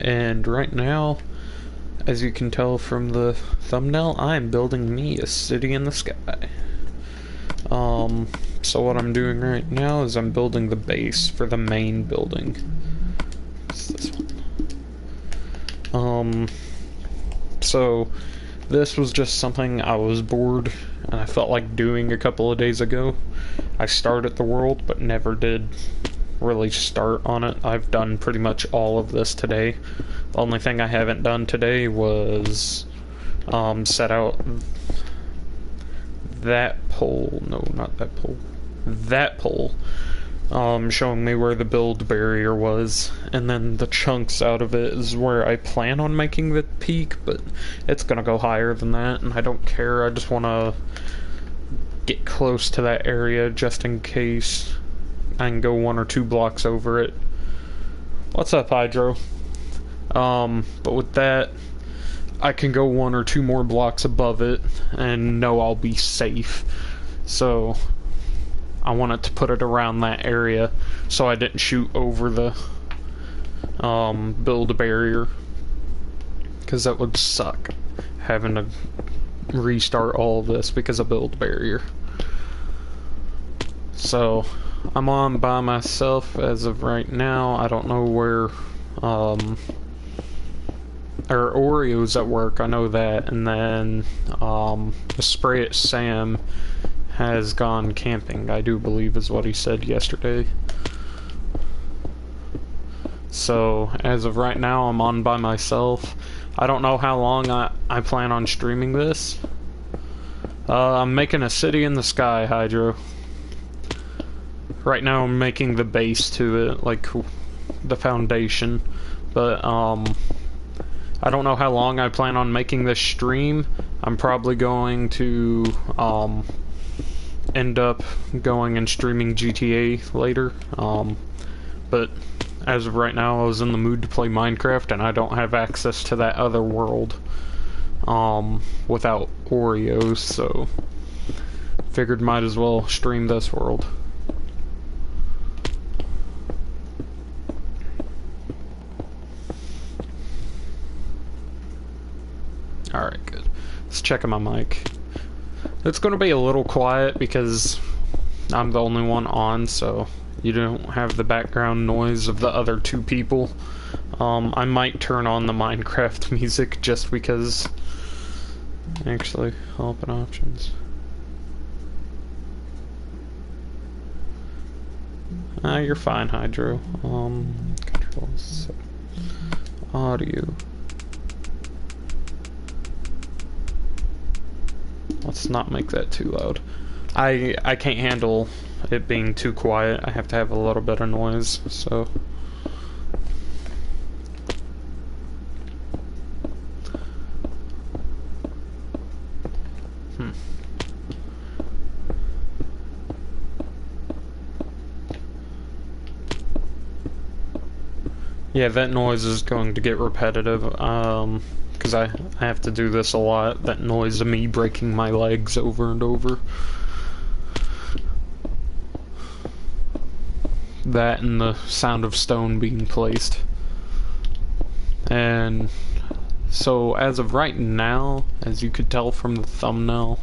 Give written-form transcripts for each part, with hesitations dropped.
And right now, as you can tell from the thumbnail, I'm building me a city in the sky. So what I'm doing right now is I'm building the base for the main building. It's this one. So this was just something I was bored and I felt like doing a couple of days ago. I started the world, but never did really start on it. I've done pretty much all of this today. The only thing I haven't done today was set out that pole. No, not that pole. That pole. Showing me where the build barrier was, and then the chunks out of it is where I plan on making the peak, but it's gonna go higher than that, and I don't care. I just want to get close to that area just in case I can go 1 or 2 blocks over it. What's up, Hydro? But with that, I can go 1 or 2 more blocks above it and know I'll be safe. So I wanted to put it around that area so I didn't shoot over the build barrier, because that would suck, having to restart all of this because of build barrier. So I'm on by myself as of right now. I don't know where or Oreo's at work, I know that, and then the Spray It Sam has gone camping, I do believe is what he said yesterday. So as of right now, I'm on by myself. I don't know how long I plan on streaming this. I'm making a city in the sky, Hydro. Right now I'm making the base to it, like the foundation, but I don't know how long I plan on making this stream. I'm probably going to end up going and streaming GTA later, but as of right now I was in the mood to play Minecraft and I don't have access to that other world without Oreos, so figured might as well stream this world. Alright, good. Let's check my mic. It's going to be a little quiet because I'm the only one on, so you don't have the background noise of the other 2 people. I might turn on the Minecraft music just because... Actually, open options. You're fine, Hydro. Controls. Audio. Let's not make that too loud. I can't handle it being too quiet. I have to have a little bit of noise, so... Yeah, that noise is going to get repetitive, because I have to do this a lot. That noise of me breaking my legs over and over. That and the sound of stone being placed. And so as of right now, as you could tell from the thumbnail,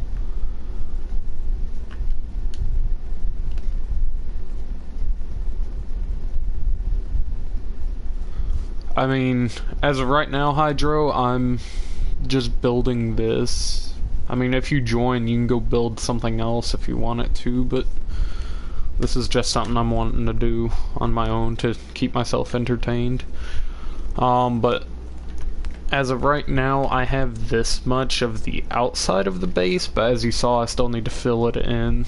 I mean, as of right now, Hydro, I'm just building this. I mean, if you join, you can go build something else if you want it to, but this is just something I'm wanting to do on my own to keep myself entertained. But as of right now, I have this much of the outside of the base, but as you saw, I still need to fill it in.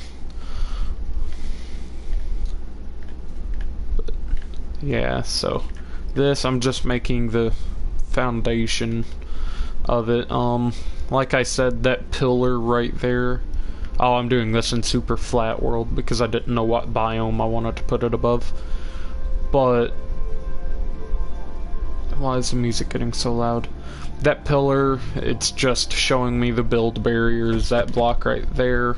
But, yeah, so... This, I'm just making the foundation of it. Like I said, that pillar right there. Oh, I'm doing this in super flat world because I didn't know what biome I wanted to put it above. But why is the music getting so loud? That pillar, it's just showing me the build barriers, that block right there.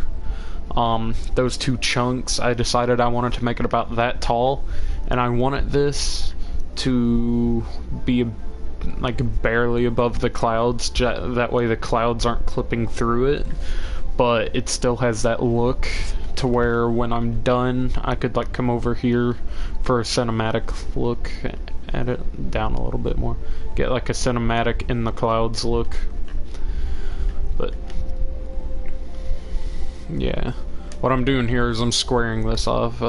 Those 2 chunks, I decided I wanted to make it about that tall, and I wanted this to be like barely above the clouds, that way the clouds aren't clipping through it, but it still has that look to where when I'm done I could like come over here for a cinematic look at it, down a little bit more, get like a cinematic in the clouds look. But yeah, what I'm doing here is I'm squaring this off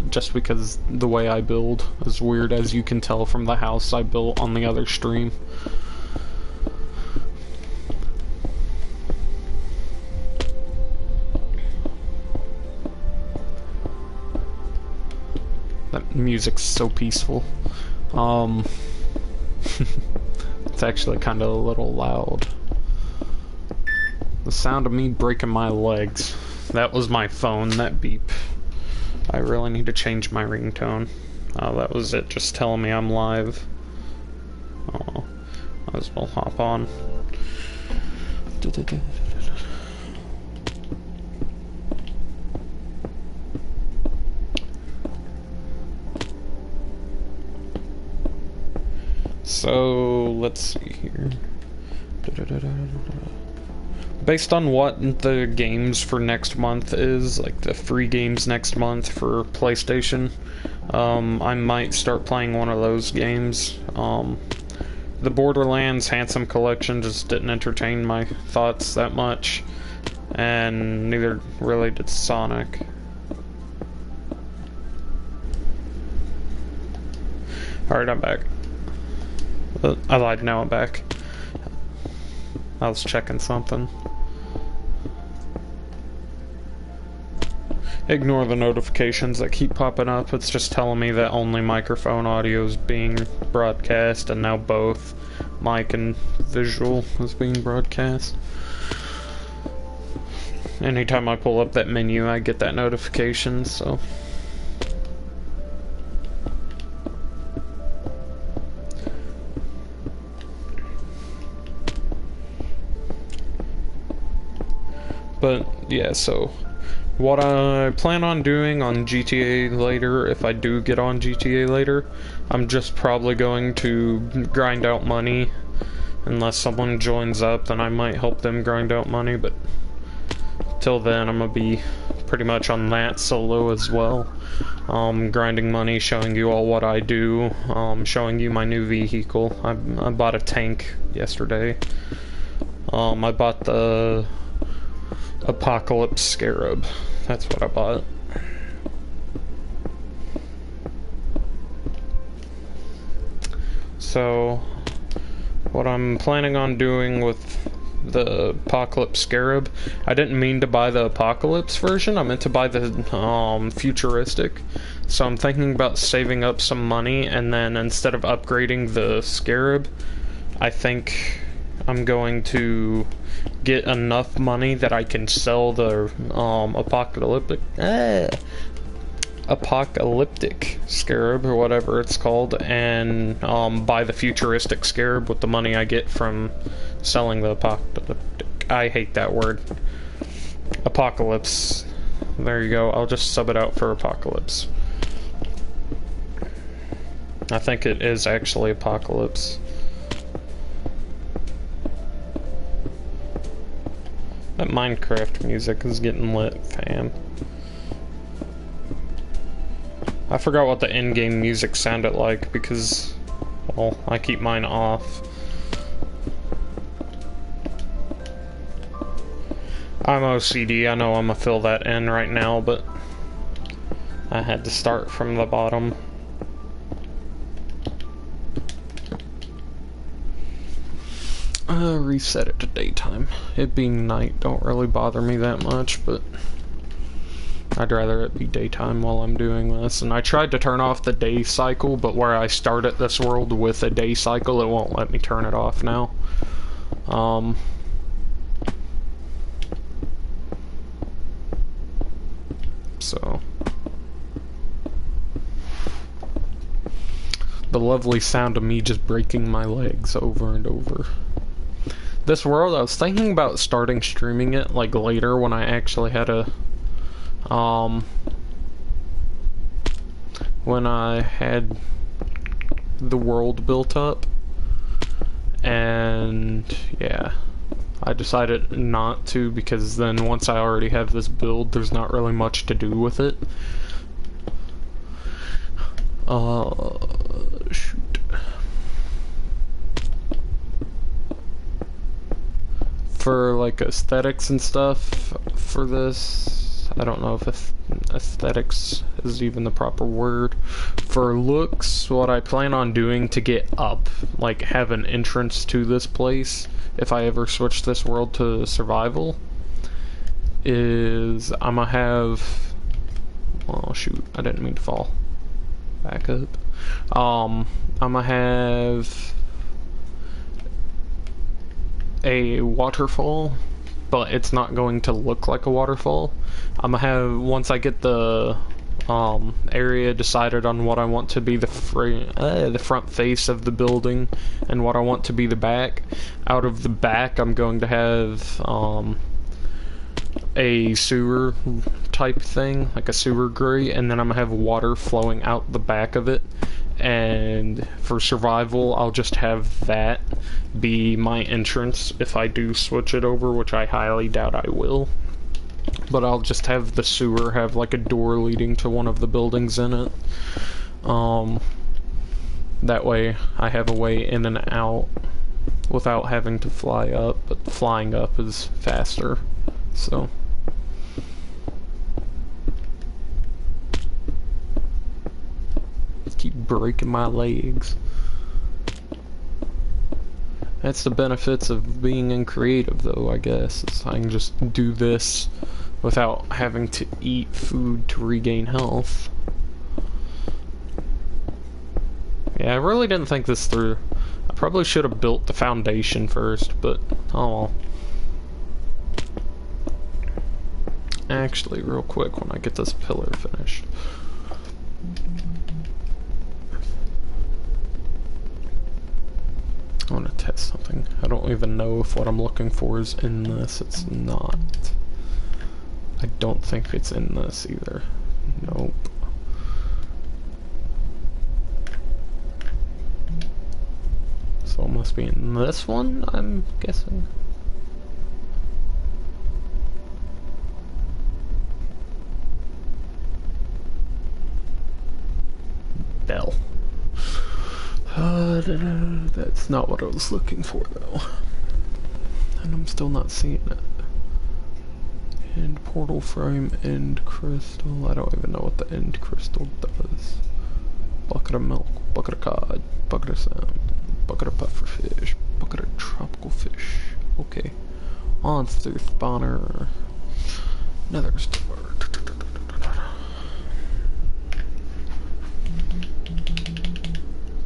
just because the way I build is weird, as you can tell from the house I built on the other stream. That music's so peaceful. It's actually kind of a little loud. The sound of me breaking my legs. That was my phone, that beep. I really need to change my ringtone. Oh, that was it, just telling me I'm live. Oh, might as well hop on. So, let's see here. Based on what the games for next month is, like the free games next month for PlayStation, I might start playing one of those games. The Borderlands Handsome Collection just didn't entertain my thoughts that much, and neither really did Sonic. Alright, I'm back. I lied, now I'm back. I was checking something. Ignore the notifications that keep popping up. It's just telling me that only microphone audio is being broadcast, and now both mic and visual is being broadcast. Anytime I pull up that menu, I get that notification, so... But, yeah, so... what I plan on doing on GTA later, if I do get on GTA later, I'm just probably going to grind out money. Unless someone joins up, then I might help them grind out money, but... till then, I'm gonna be pretty much on that solo as well. Grinding money, showing you all what I do, showing you my new vehicle. I bought a tank yesterday. I bought the... Apocalypse Scarab. That's what I bought. So, what I'm planning on doing with the Apocalypse Scarab, I didn't mean to buy the Apocalypse version, I meant to buy the Futuristic. So I'm thinking about saving up some money, and then instead of upgrading the Scarab, I think I'm going to get enough money that I can sell the apocalyptic Scarab, or whatever it's called, and buy the Futuristic Scarab with the money I get from selling the apocalyptic. I hate that word. Apocalypse. There you go. I'll just sub it out for Apocalypse. I think it is actually Apocalypse. That Minecraft music is getting lit, fam. I forgot what the in-game music sounded like because, well, I keep mine off. I'm OCD, I know I'm gonna fill that in right now, but I had to start from the bottom. Reset it to daytime. It being night don't really bother me that much, but I'd rather it be daytime while I'm doing this. And I tried to turn off the day cycle, but where I started this world with a day cycle, it won't let me turn it off now. So the lovely sound of me just breaking my legs over and over. This world, I was thinking about starting streaming it like later when I actually had a when I had the world built up, And yeah, I decided not to because then once I already have this build, there's not really much to do with it. Shoot. For like aesthetics and stuff for this, I don't know if aesthetics is even the proper word. For looks, what I plan on doing to get up, like have an entrance to this place, if I ever switch this world to survival, is I'm gonna have, oh shoot, I didn't mean to fall. Back up. I'm gonna have a waterfall, but it's not going to look like a waterfall. I'm gonna have, once I get the area decided on what I want to be the front face of the building and what I want to be the back, out of the back I'm going to have a sewer type thing, like a sewer grate, and then I'm gonna have water flowing out the back of it. And for survival, I'll just have that be my entrance if I do switch it over, which I highly doubt I will. But I'll just have the sewer have like a door leading to one of the buildings in it. That way I have a way in and out without having to fly up, but flying up is faster, so. Keep breaking my legs. That's the benefits of being in creative, though, I guess. Is I can just do this without having to eat food to regain health. Yeah, I really didn't think this through. I probably should have built the foundation first, but oh well. Actually, real quick, when I get this pillar finished. I want to test something. I don't even know if what I'm looking for is in this. It's not. I don't think it's in this either. Nope. So it must be in this one, I'm guessing. Bell. That's not what I was looking for, though. And I'm still not seeing it. End portal frame, end crystal. I don't even know what the end crystal does. Bucket of milk, bucket of cod, bucket of salmon, bucket of puffer fish, bucket of tropical fish. Okay. Monster spawner. Nether store.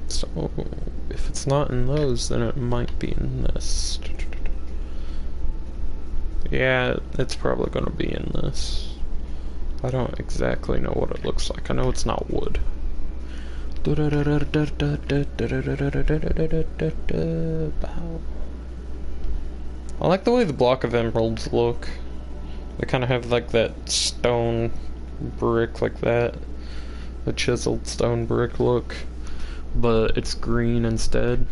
So, if it's not in those, then it might be in this. Yeah, it's probably gonna be in this. I don't exactly know what it looks like. I know it's not wood. I like the way the block of emeralds look. They kind of have like that stone brick like that. The chiseled stone brick look. But it's green instead.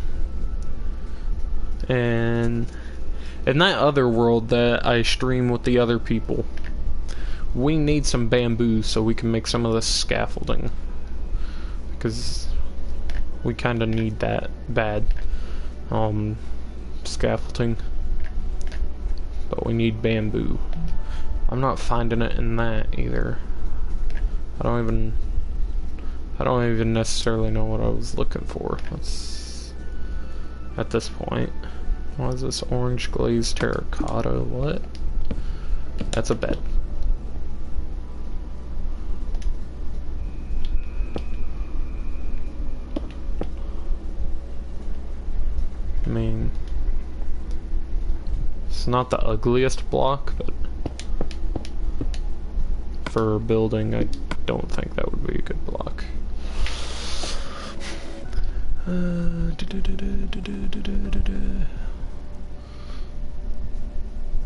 And in that other world that I stream with the other people, we need some bamboo so we can make some of this scaffolding. Because we kind of need that bad. Scaffolding. But we need bamboo. I'm not finding it in that either. I don't even necessarily know what I was looking for. Let's, at this point. What is this? Orange glazed terracotta? What? That's a bed. I mean, it's not the ugliest block, but for building, I don't think that would be a good block.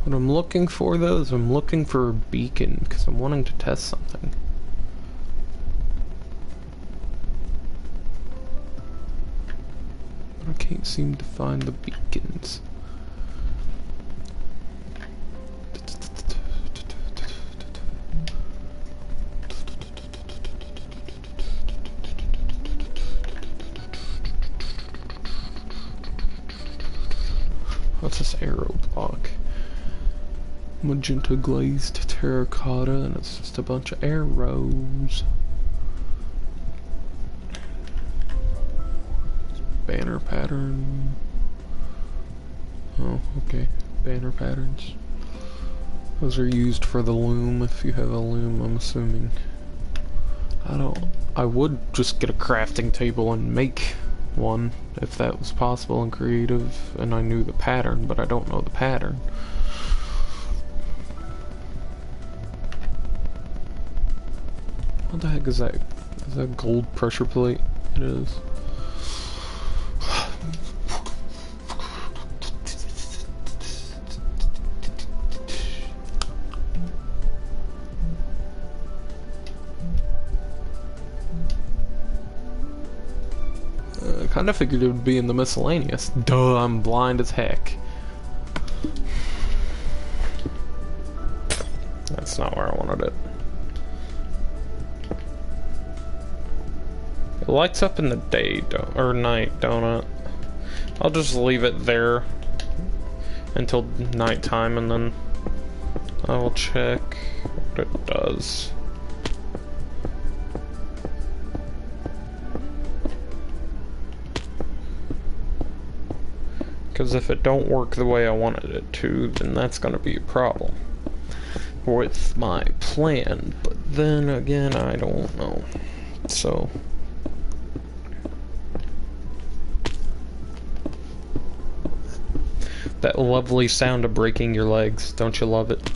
What I'm looking for, though, is I'm looking for a beacon, because I'm wanting to test something. But I can't seem to find the beacons. What's this arrow block? Magenta glazed terracotta, and it's just a bunch of arrows. Banner pattern. Oh, okay. Banner patterns. Those are used for the loom, if you have a loom, I'm assuming. I would just get a crafting table and make one, if that was possible and creative, and I knew the pattern, but I don't know the pattern. What the heck is that? Is that gold pressure plate? It is. I kinda figured it would be in the miscellaneous. Duh, I'm blind as heck. That's not where I wanted it. It lights up in the day, or night, don't it? I'll just leave it there until nighttime, and then I will check what it does. Because if it don't work the way I wanted it to, then that's gonna be a problem with my plan. But then again, I don't know. So that lovely sound of breaking your legs, don't you love it?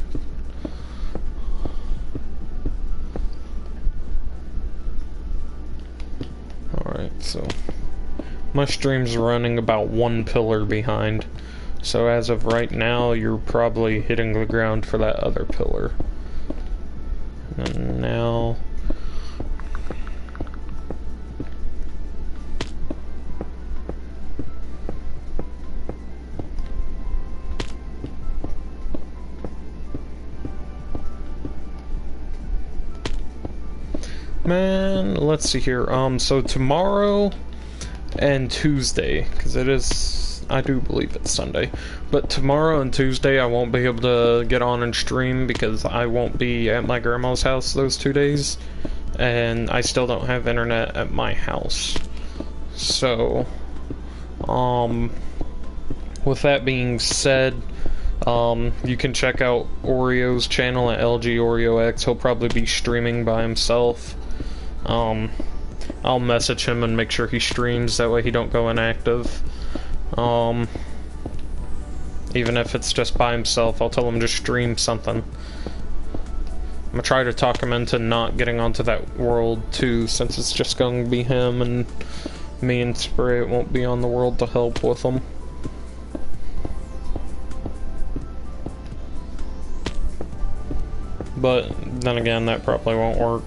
Alright, so my stream's running about one pillar behind. So as of right now, you're probably hitting the ground for that other pillar. And now man, let's see here. So tomorrow and Tuesday, because it is, I do believe it's Sunday, but tomorrow and Tuesday I won't be able to get on and stream because I won't be at my grandma's house those 2 days, and I still don't have internet at my house. So, with that being said, you can check out Oreo's channel at LG Oreo X. He'll probably be streaming by himself. I'll message him and make sure he streams, that way he don't go inactive. Even if it's just by himself, I'll tell him to stream something. I'm gonna try to talk him into not getting onto that world too, since it's just going to be him and me and Spray. It won't be on the world to help with him. But then again, that probably won't work.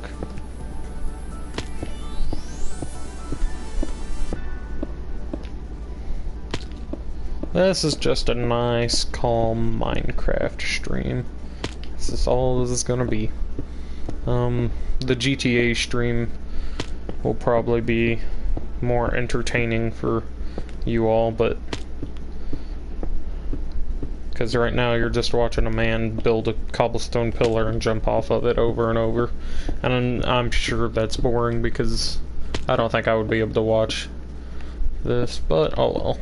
This is just a nice, calm Minecraft stream. This is all this is gonna be. The GTA stream will probably be more entertaining for you all, but because right now you're just watching a man build a cobblestone pillar and jump off of it over and over, and I'm sure that's boring because I don't think I would be able to watch this, but oh well.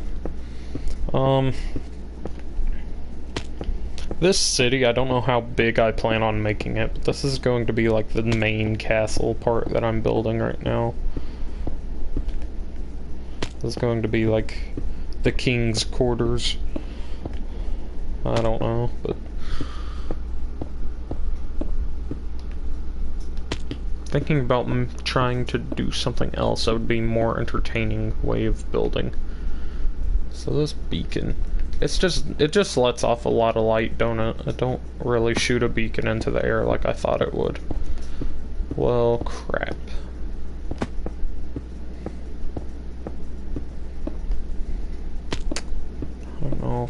This city, I don't know how big I plan on making it, but this is going to be like the main castle part that I'm building right now. This is going to be like the king's quarters. I don't know, but thinking about trying to do something else that would be more entertaining way of building. So this beacon, it just lets off a lot of light, don't it? It don't really shoot a beacon into the air like I thought it would. Well, crap. I don't know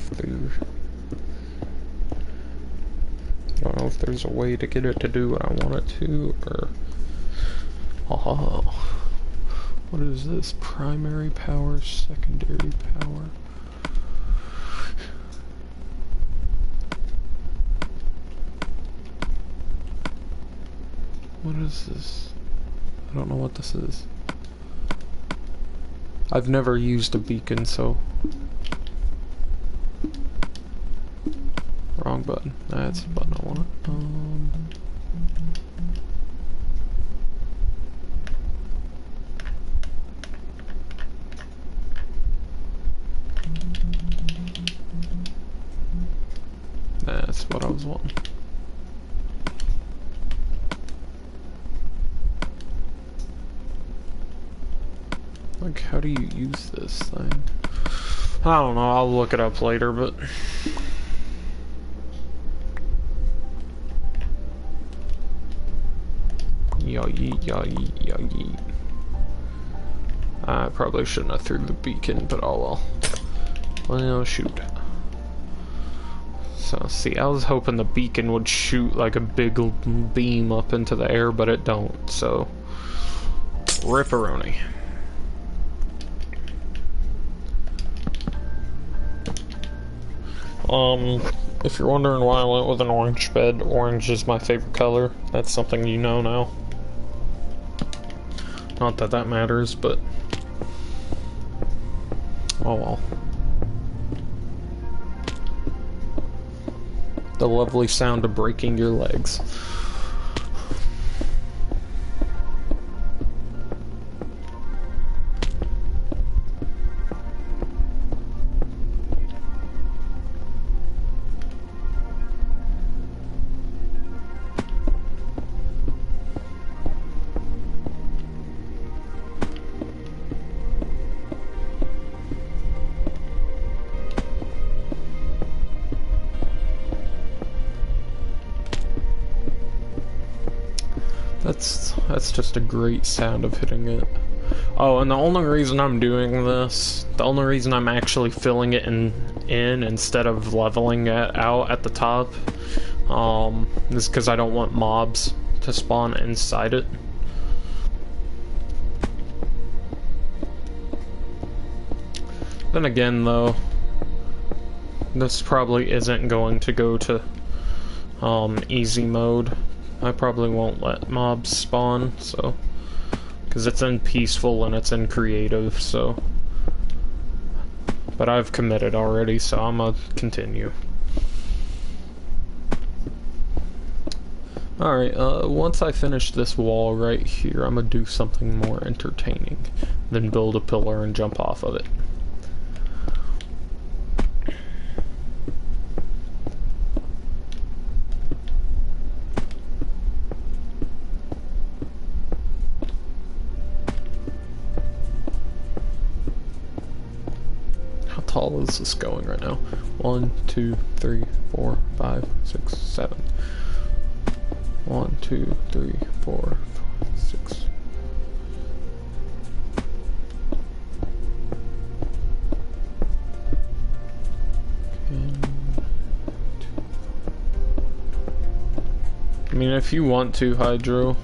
if there's a way to get it to do what I want it to, or... Oh, what is this? Primary power, secondary power. What is this? I don't know what this is. I've never used a beacon, so... Wrong button. That's the button I want. That's what I was wanting. Like, how do you use this thing? I don't know, I'll look it up later, but... Yeet. I probably shouldn't have threw the beacon, but oh well. Well, shoot. So, see, I was hoping the beacon would shoot like a big beam up into the air, but it don't, so... Ripperoni. If you're wondering why I went with an orange bed, orange is my favorite color. That's something you know now. Not that that matters, but... Oh well. The lovely sound of breaking your legs. That's just a great sound of hitting it. Oh, and the only reason I'm doing this, the only reason I'm actually filling it in instead of leveling it out at the top, is because I don't want mobs to spawn inside it. Then again, though, this probably isn't going to go to easy mode. I probably won't let mobs spawn, so... Because it's in peaceful and it's in creative, so... But I've committed already, so I'm gonna continue. Alright, once I finish this wall right here, I'm gonna do something more entertaining than build a pillar and jump off of it. How tall is this going right now? 1, 2, 3, 4, 5, 6, 7. 1, 2, 3, 4, 5, 6. I mean, if you want to, Hydro.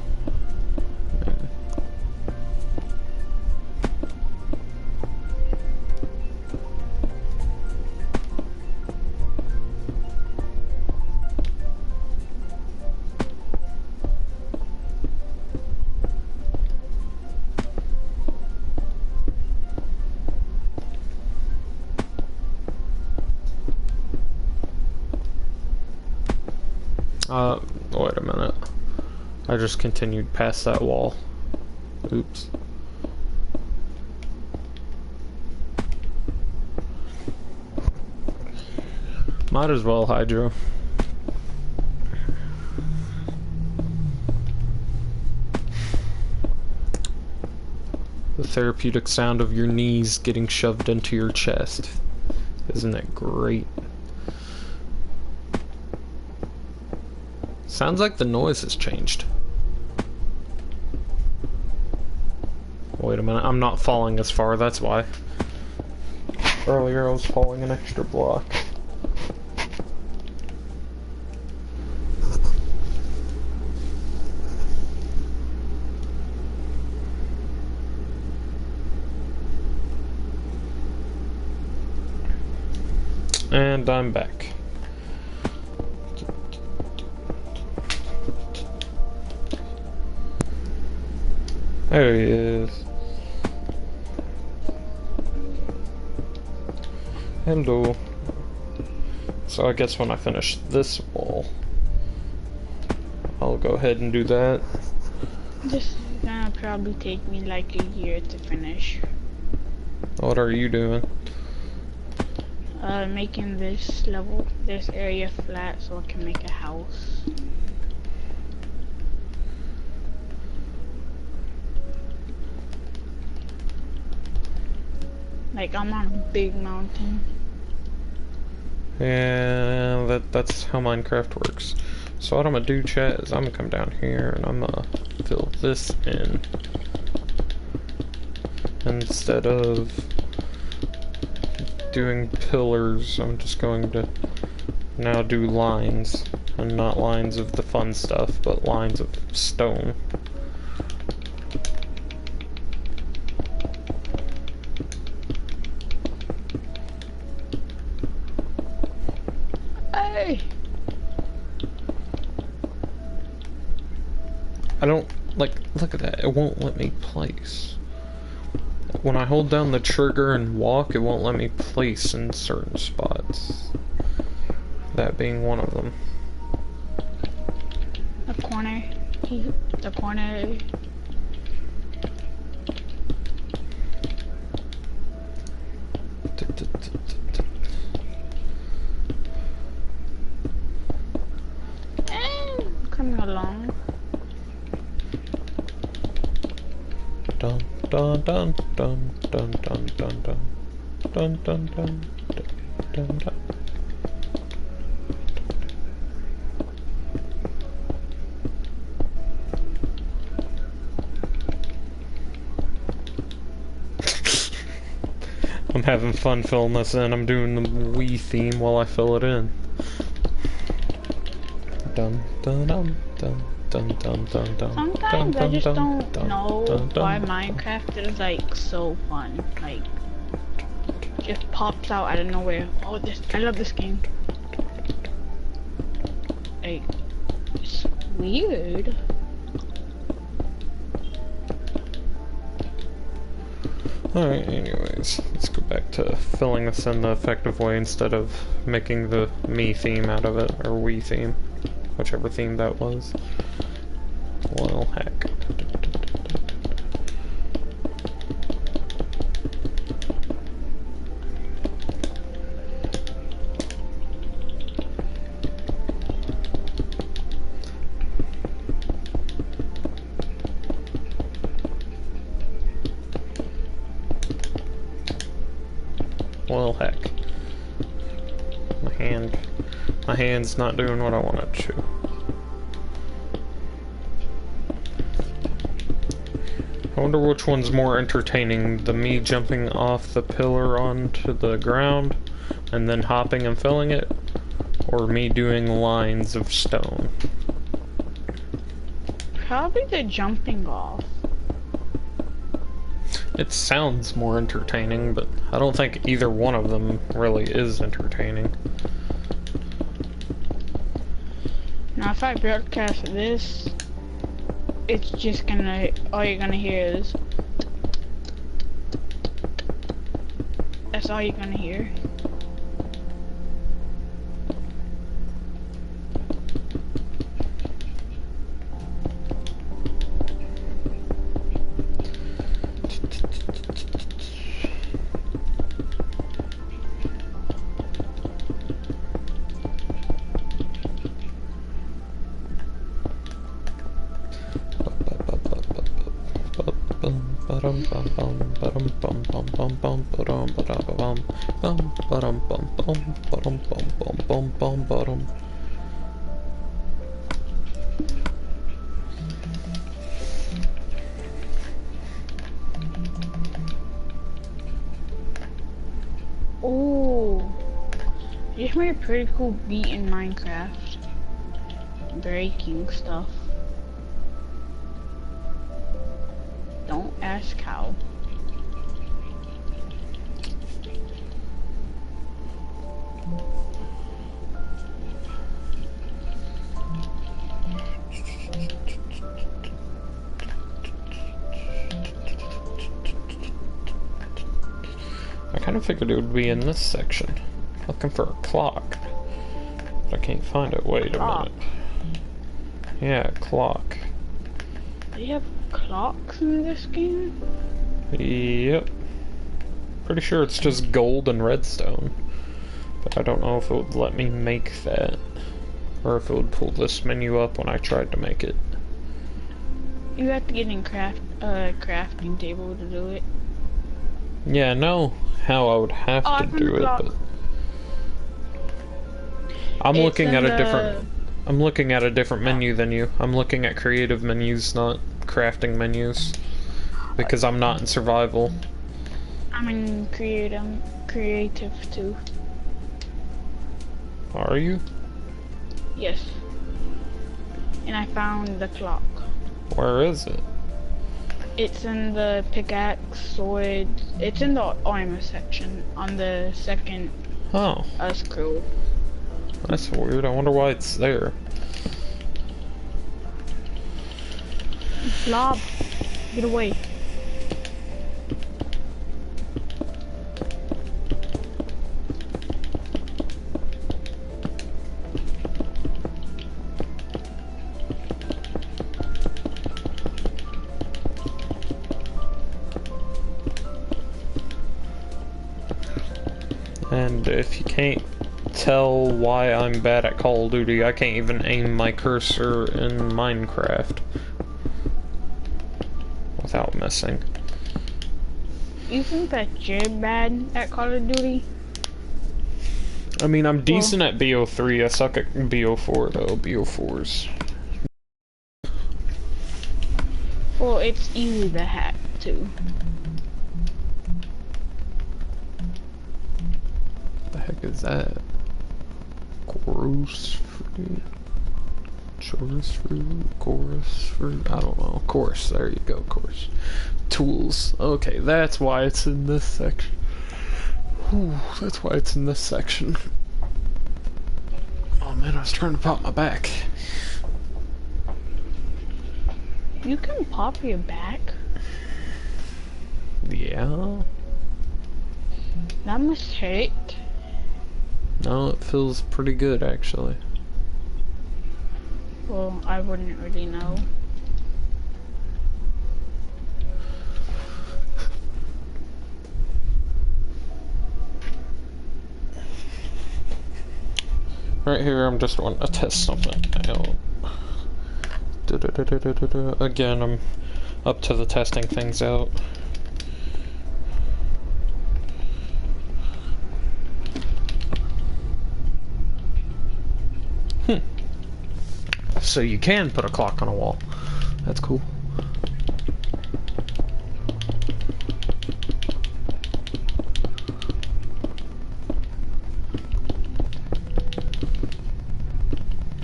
Wait a minute. I just continued past that wall. Oops. Might as well, Hydro. The therapeutic sound of your knees getting shoved into your chest. Isn't it great? Sounds like the noise has changed. Wait a minute, I'm not falling as far, that's why. Earlier I was hauling an extra block. And I'm back. There he is. Hello. So I guess when I finish this wall, I'll go ahead and do that. This is gonna probably take me like a year to finish. What are you doing? Making this level, this area flat so I can make a house. Like I'm on a big mountain. Yeah, that's how Minecraft works. So what I'm gonna do, chat, is I'm gonna come down here and I'm gonna fill this in. Instead of doing pillars, I'm just going to now do lines. And not lines of the fun stuff, but lines of stone. Hey! I don't, like, look at that, it won't let me place. When I hold down the trigger and walk, it won't let me place in certain spots. That being one of them. The corner. The corner. Coming along. Dun dun dun dun dun dun dun dun dun dun dun dun dun. I'm having fun filling this in. I'm doing the Wii theme while I fill it in. Dun dun dun dun dun dun dun dun. Sometimes I just don't know why Minecraft is like so fun. Like, just pops out out of nowhere. Oh, I love this game. Like, it's weird. Alright, anyways, let's go back to filling this in the effective way instead of making the me theme out of it, or Wii theme. Whichever theme that was. Well, heck. Well, heck. My hand's not doing what I want it to. I wonder which one's more entertaining, the me jumping off the pillar onto the ground and then hopping and filling it, or me doing lines of stone. Probably the jumping off. It sounds more entertaining, but I don't think either one of them really is entertaining. Now if I broadcast this, it's just gonna, all you're gonna hear is, that's all you're gonna hear. You just made a pretty cool beat in Minecraft. Breaking stuff. Don't ask how. I kind of figured it would be in this section. Looking for a clock. But I can't find it. Wait a minute. Yeah, clock. Do you have clocks in this game? Yep. Pretty sure it's just gold and redstone. But I don't know if it would let me make that. Or if it would pull this menu up when I tried to make it. You have to get in crafting table to do it. Yeah, I know how I would have to do it, but I'm looking at a different I'm looking at a different menu than you. I'm looking at creative menus, not crafting menus. Because I'm not in survival. I'm in creative too. Are you? Yes. And I found the clock. Where is it? It's in the pickaxe, sword. It's in the armor section on the second scroll. That's weird. I wonder why it's there. Blob, get away. And if you can't tell why I'm bad at Call of Duty, I can't even aim my cursor in Minecraft without missing. You think that you're bad at Call of Duty? I mean, I'm decent at BO3. I suck at BO4 though. BO4's. Well, it's easy to hack too. The heck is that? Chorus fruit? Chorus fruit? Chorus fruit? I don't know. Course. There you go. Course. Tools. Okay, that's why it's in this section. Whew, that's why it's in this section. Oh man, I was trying to pop my back. You can pop your back? Yeah. That must hurt. No, it feels pretty good actually. Well, I wouldn't really know. Right here, I'm just wanting to test something out. Again, I'm up to the testing things out. So you can put a clock on a wall. That's cool.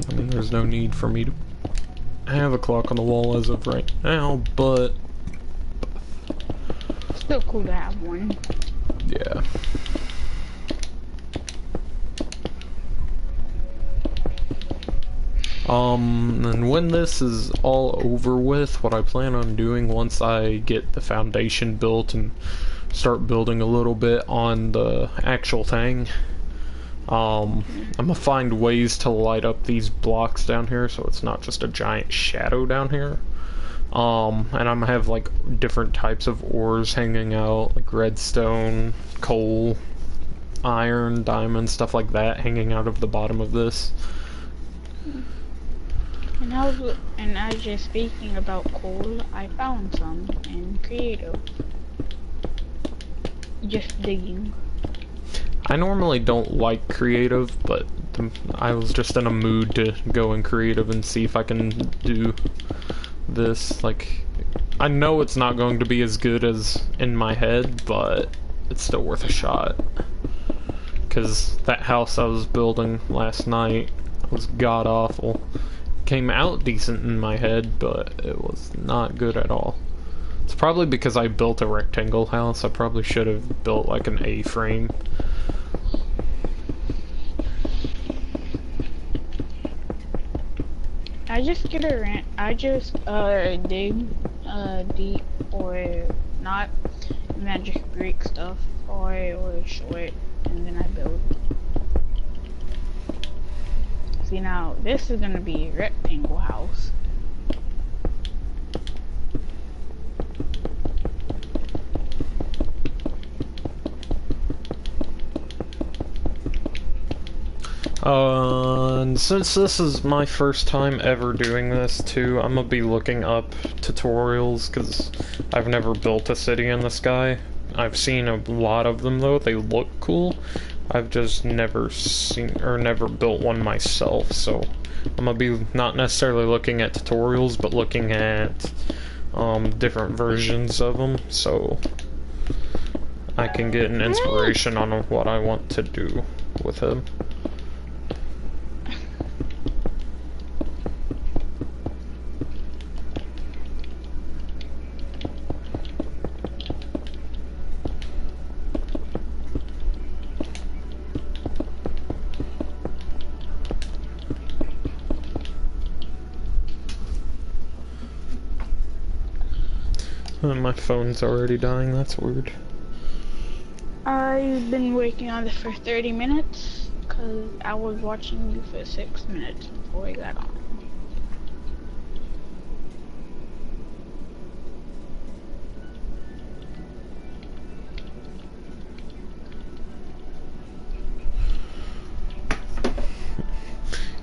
I mean, there's no need for me to have a clock on the wall as of right now, but Still cool to have one. yeah. And when this is all over with, what I plan on doing once I get the foundation built and start building a little bit on the actual thing, I'm gonna find ways to light up these blocks down here so it's not just a giant shadow down here. And I'm gonna have like different types of ores hanging out, like redstone, coal, iron, diamond, stuff like that hanging out of the bottom of this. And as you're speaking about coal, I found some in creative. Just digging. I normally don't like creative, but I was just in a mood to go in creative and see if I can do this. Like, I know it's not going to be as good as in my head, but it's still worth a shot. because that house I was building last night was god-awful. Came out decent in my head, but it was not good at all. It's probably because I built a rectangle house. I probably should have built like an A-frame. I just dig deep or not magic Greek stuff or short, and then I build. See, now this is gonna be a rectangle house. And since this is my first time ever doing this too, I'm gonna be looking up tutorials because I've never built a city in the sky. I've seen a lot of them though, they look cool. I've just never seen or never built one myself, so I'm gonna be not necessarily looking at tutorials, but looking at different versions of them, so I can get an inspiration on what I want to do with him. My phone's already dying, that's weird. I've been working on this for 30 minutes, because I was watching you for 6 minutes before I got on.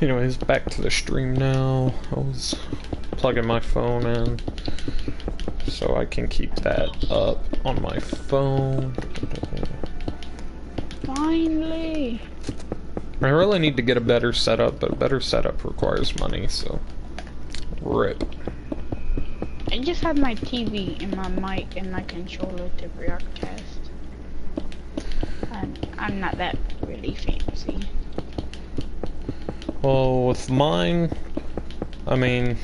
Anyways, back to the stream now. I was plugging my phone in so I can keep that up on my phone. Finally! I really need to get a better setup, but a better setup requires money, so rip. I just have my TV and my mic and my controller to broadcast. I'm not that really fancy. Well, with mine, I mean,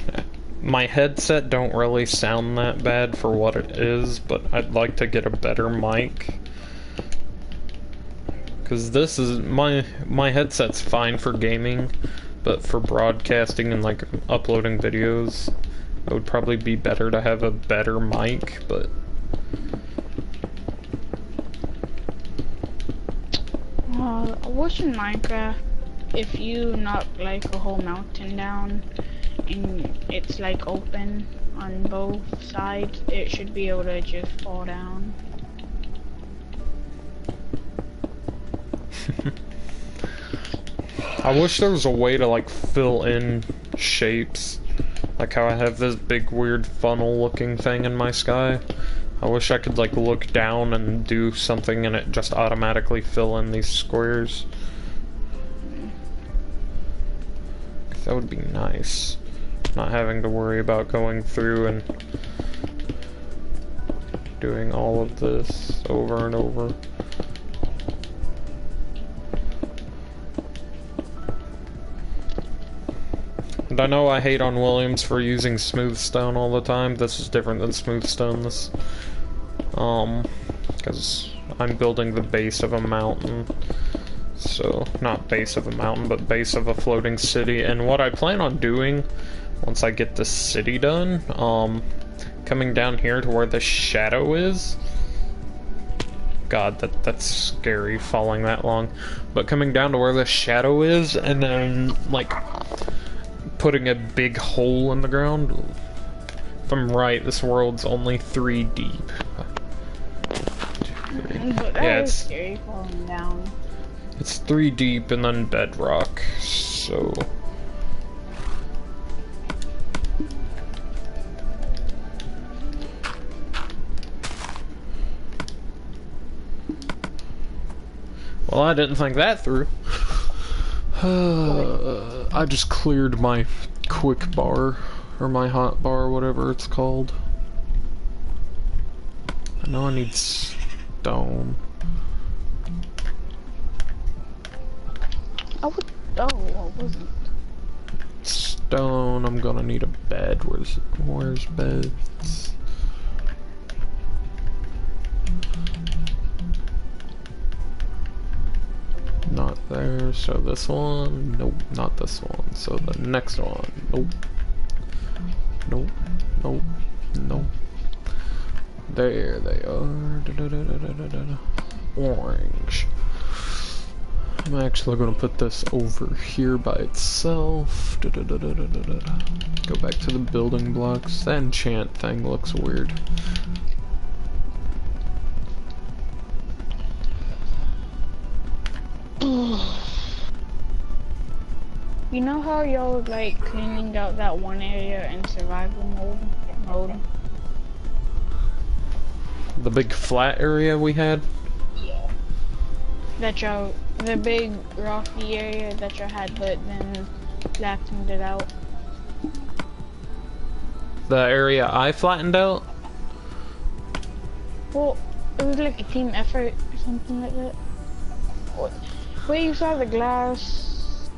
my headset don't really sound that bad for what it is, but I'd like to get a better mic. Cause this is, my headset's fine for gaming, but for broadcasting and like uploading videos, it would probably be better to have a better mic, but... Watching Minecraft, if you knock like a whole mountain down and it's like open on both sides, it should be able to just fall down. I wish there was a way to like fill in shapes, like how I have this big weird funnel looking thing in my sky. I wish I could like look down and do something and it just automatically fill in these squares. That would be nice. Not having to worry about going through and doing all of this over and over. And I know I hate on Williams for using smooth stone all the time. This is different than smooth stone. This, because I'm building the base of a mountain. So, not base of a mountain, but base of a floating city. And what I plan on doing, once I get the city done, coming down here to where the shadow is. God, that's scary, falling that long. But coming down to where the shadow is, and then, like, putting a big hole in the ground. If I'm right, this world's only 3 deep. But that is scary falling down. It's 3 deep and then bedrock, so... Well, I didn't think that through. I just cleared my quick bar, or my hot bar, whatever it's called. I know I need stone. I would. Oh, I wasn't. Stone, I'm gonna need a bed. Where's beds? Not there, so this one, nope, not this one, so the next one, nope, nope, nope, nope, there they are, orange. I'm actually gonna put this over here by itself, go back to the building blocks. That enchant thing looks weird. You know how y'all was like cleaning out that one area in survival mode? The big flat area we had? Yeah. That y'all, the big rocky area that y'all had, but then flattened it out. The area I flattened out? Well, it was like a team effort or something like that. Where you saw the glass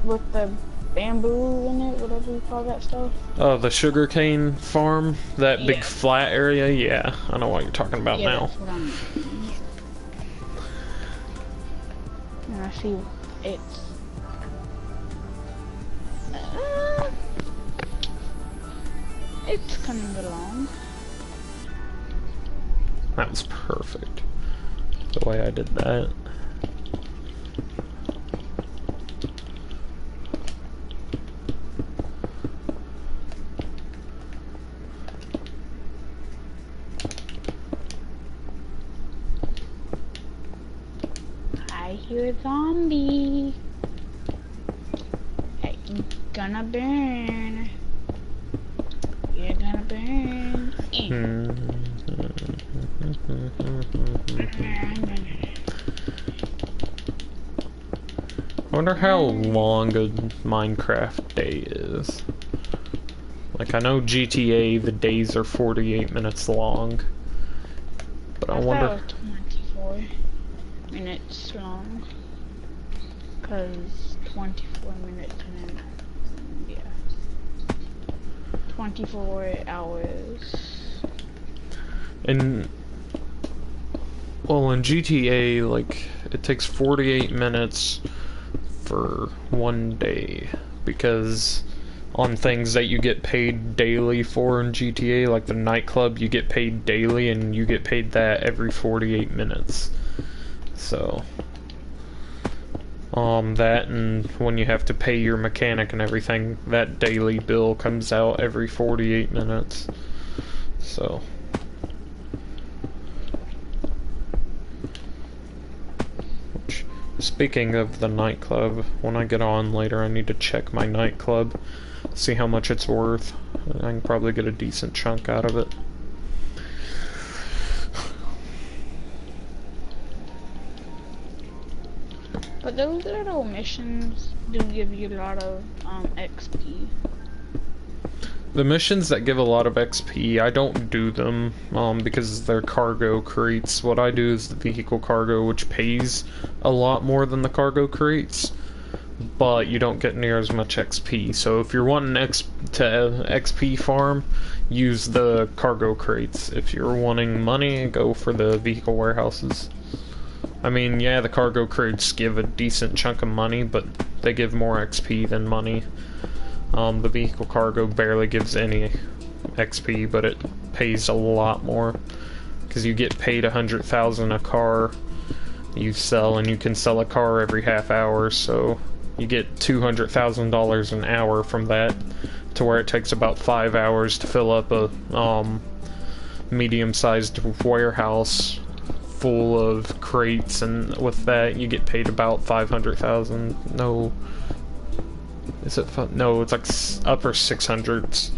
with the bamboo in it, whatever you call that stuff. Oh, the sugarcane farm? That big Yeah. flat area? Yeah, I know what you're talking about Yeah, now. that's what I'm. And I see it's. It's coming along. That was perfect. The way I did that. I hear a zombie. Hey, you're gonna burn. You're gonna burn. I wonder how long a Minecraft day is. Like, I know GTA, the days are 48 minutes long. But I wonder... thought it was 24 minutes long. Cause 24 minutes and then, yeah. 24 hours. Well, in GTA, like, it takes 48 minutes for one day, because on things that you get paid daily for in GTA, like the nightclub, you get paid daily, and you get paid that every 48 minutes. So, that and when you have to pay your mechanic and everything, that daily bill comes out every 48 minutes. So... Speaking of the nightclub, when I get on later I need to check my nightclub, see how much it's worth. I can probably get a decent chunk out of it. But those little missions do give you a lot of XP. The missions that give a lot of XP, I don't do them because they're cargo crates. What I do is the vehicle cargo, which pays a lot more than the cargo crates, but you don't get near as much XP. So if you're wanting to XP farm, use the cargo crates. If you're wanting money, go for the vehicle warehouses. I mean, yeah, the cargo crates give a decent chunk of money, but they give more XP than money. The vehicle cargo barely gives any XP, but it pays a lot more, because you get paid 100,000 a car you sell, and you can sell a car every half hour, so you get $200,000 an hour from that, to where it takes about 5 hours to fill up a medium-sized warehouse full of crates, and with that you get paid about 500,000. No. Is it fun? No, it's like upper 600s.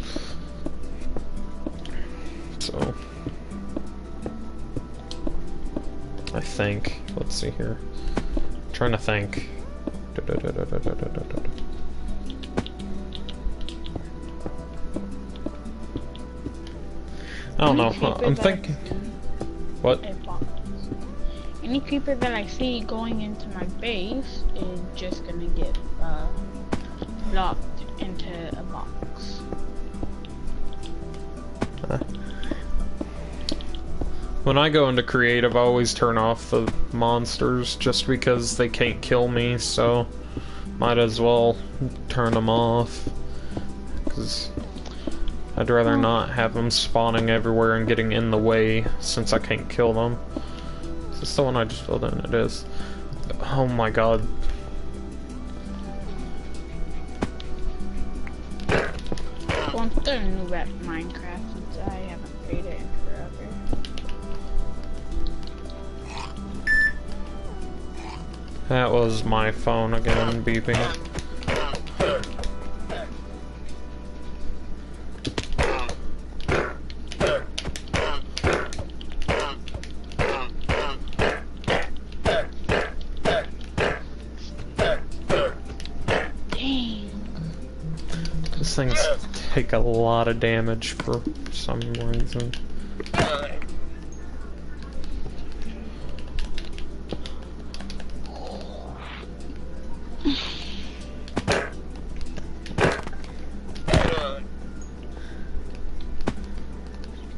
So, I think. Let's see here. I'm trying to think. I don't know. I'm thinking. What? Any creeper that I see going into my base is just gonna get locked into a box. When I go into creative, I always turn off the monsters just because they can't kill me, so might as well turn them off. Because I'd rather not have them spawning everywhere and getting in the way since I can't kill them. Is this the one I just filled in? It is. Oh my god. Well, I'm starting new at Minecraft since I haven't played it in forever. That was my phone again beeping. These things take a lot of damage for some reason.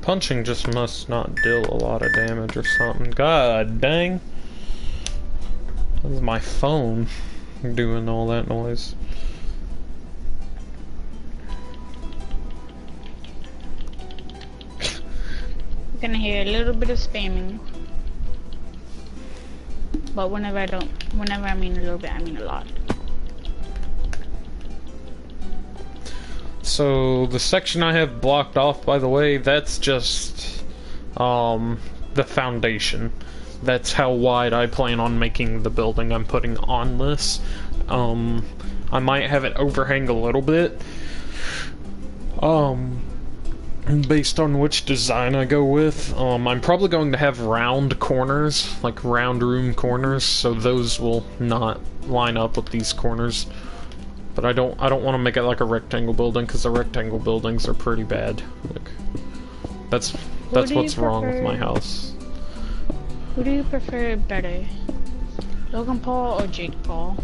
Punching just must not deal a lot of damage or something. God dang. That was my phone doing all that noise. I'm gonna hear a little bit of spamming. But whenever I mean a little bit, I mean a lot. So the section I have blocked off, by the way, that's just the foundation. That's how wide I plan on making the building I'm putting on this. I might have it overhang a little bit. Based on which design I go with. I'm probably going to have round corners, like round room corners, so those will not line up with these corners. But I don't want to make it like a rectangle building, because the rectangle buildings are pretty bad. Like, that's what's wrong with my house. Who do you prefer better? Logan Paul or Jake Paul?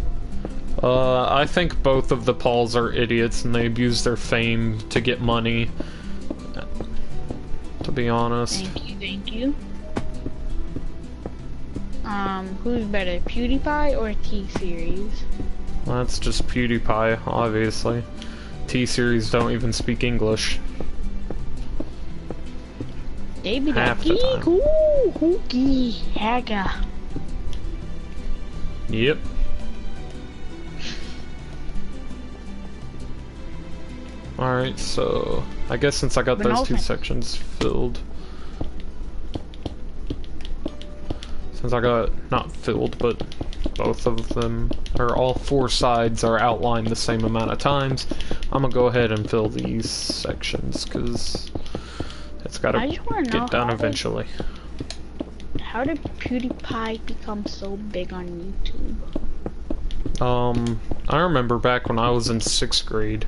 I think both of the Pauls are idiots and they abuse their fame to get money. To be honest. Thank you. Who's better, PewDiePie or T-Series? That's just PewDiePie, obviously. T-Series don't even speak English. They be Half like, the time. cool, hooky, haga. Yep. Alright, so I guess since I got those two sections filled. Since I got, not filled, but both of them, or all four sides are outlined the same amount of times, I'm gonna go ahead and fill these sections, because it's gotta get done eventually. How did PewDiePie become so big on YouTube? I remember back when I was in 6th grade,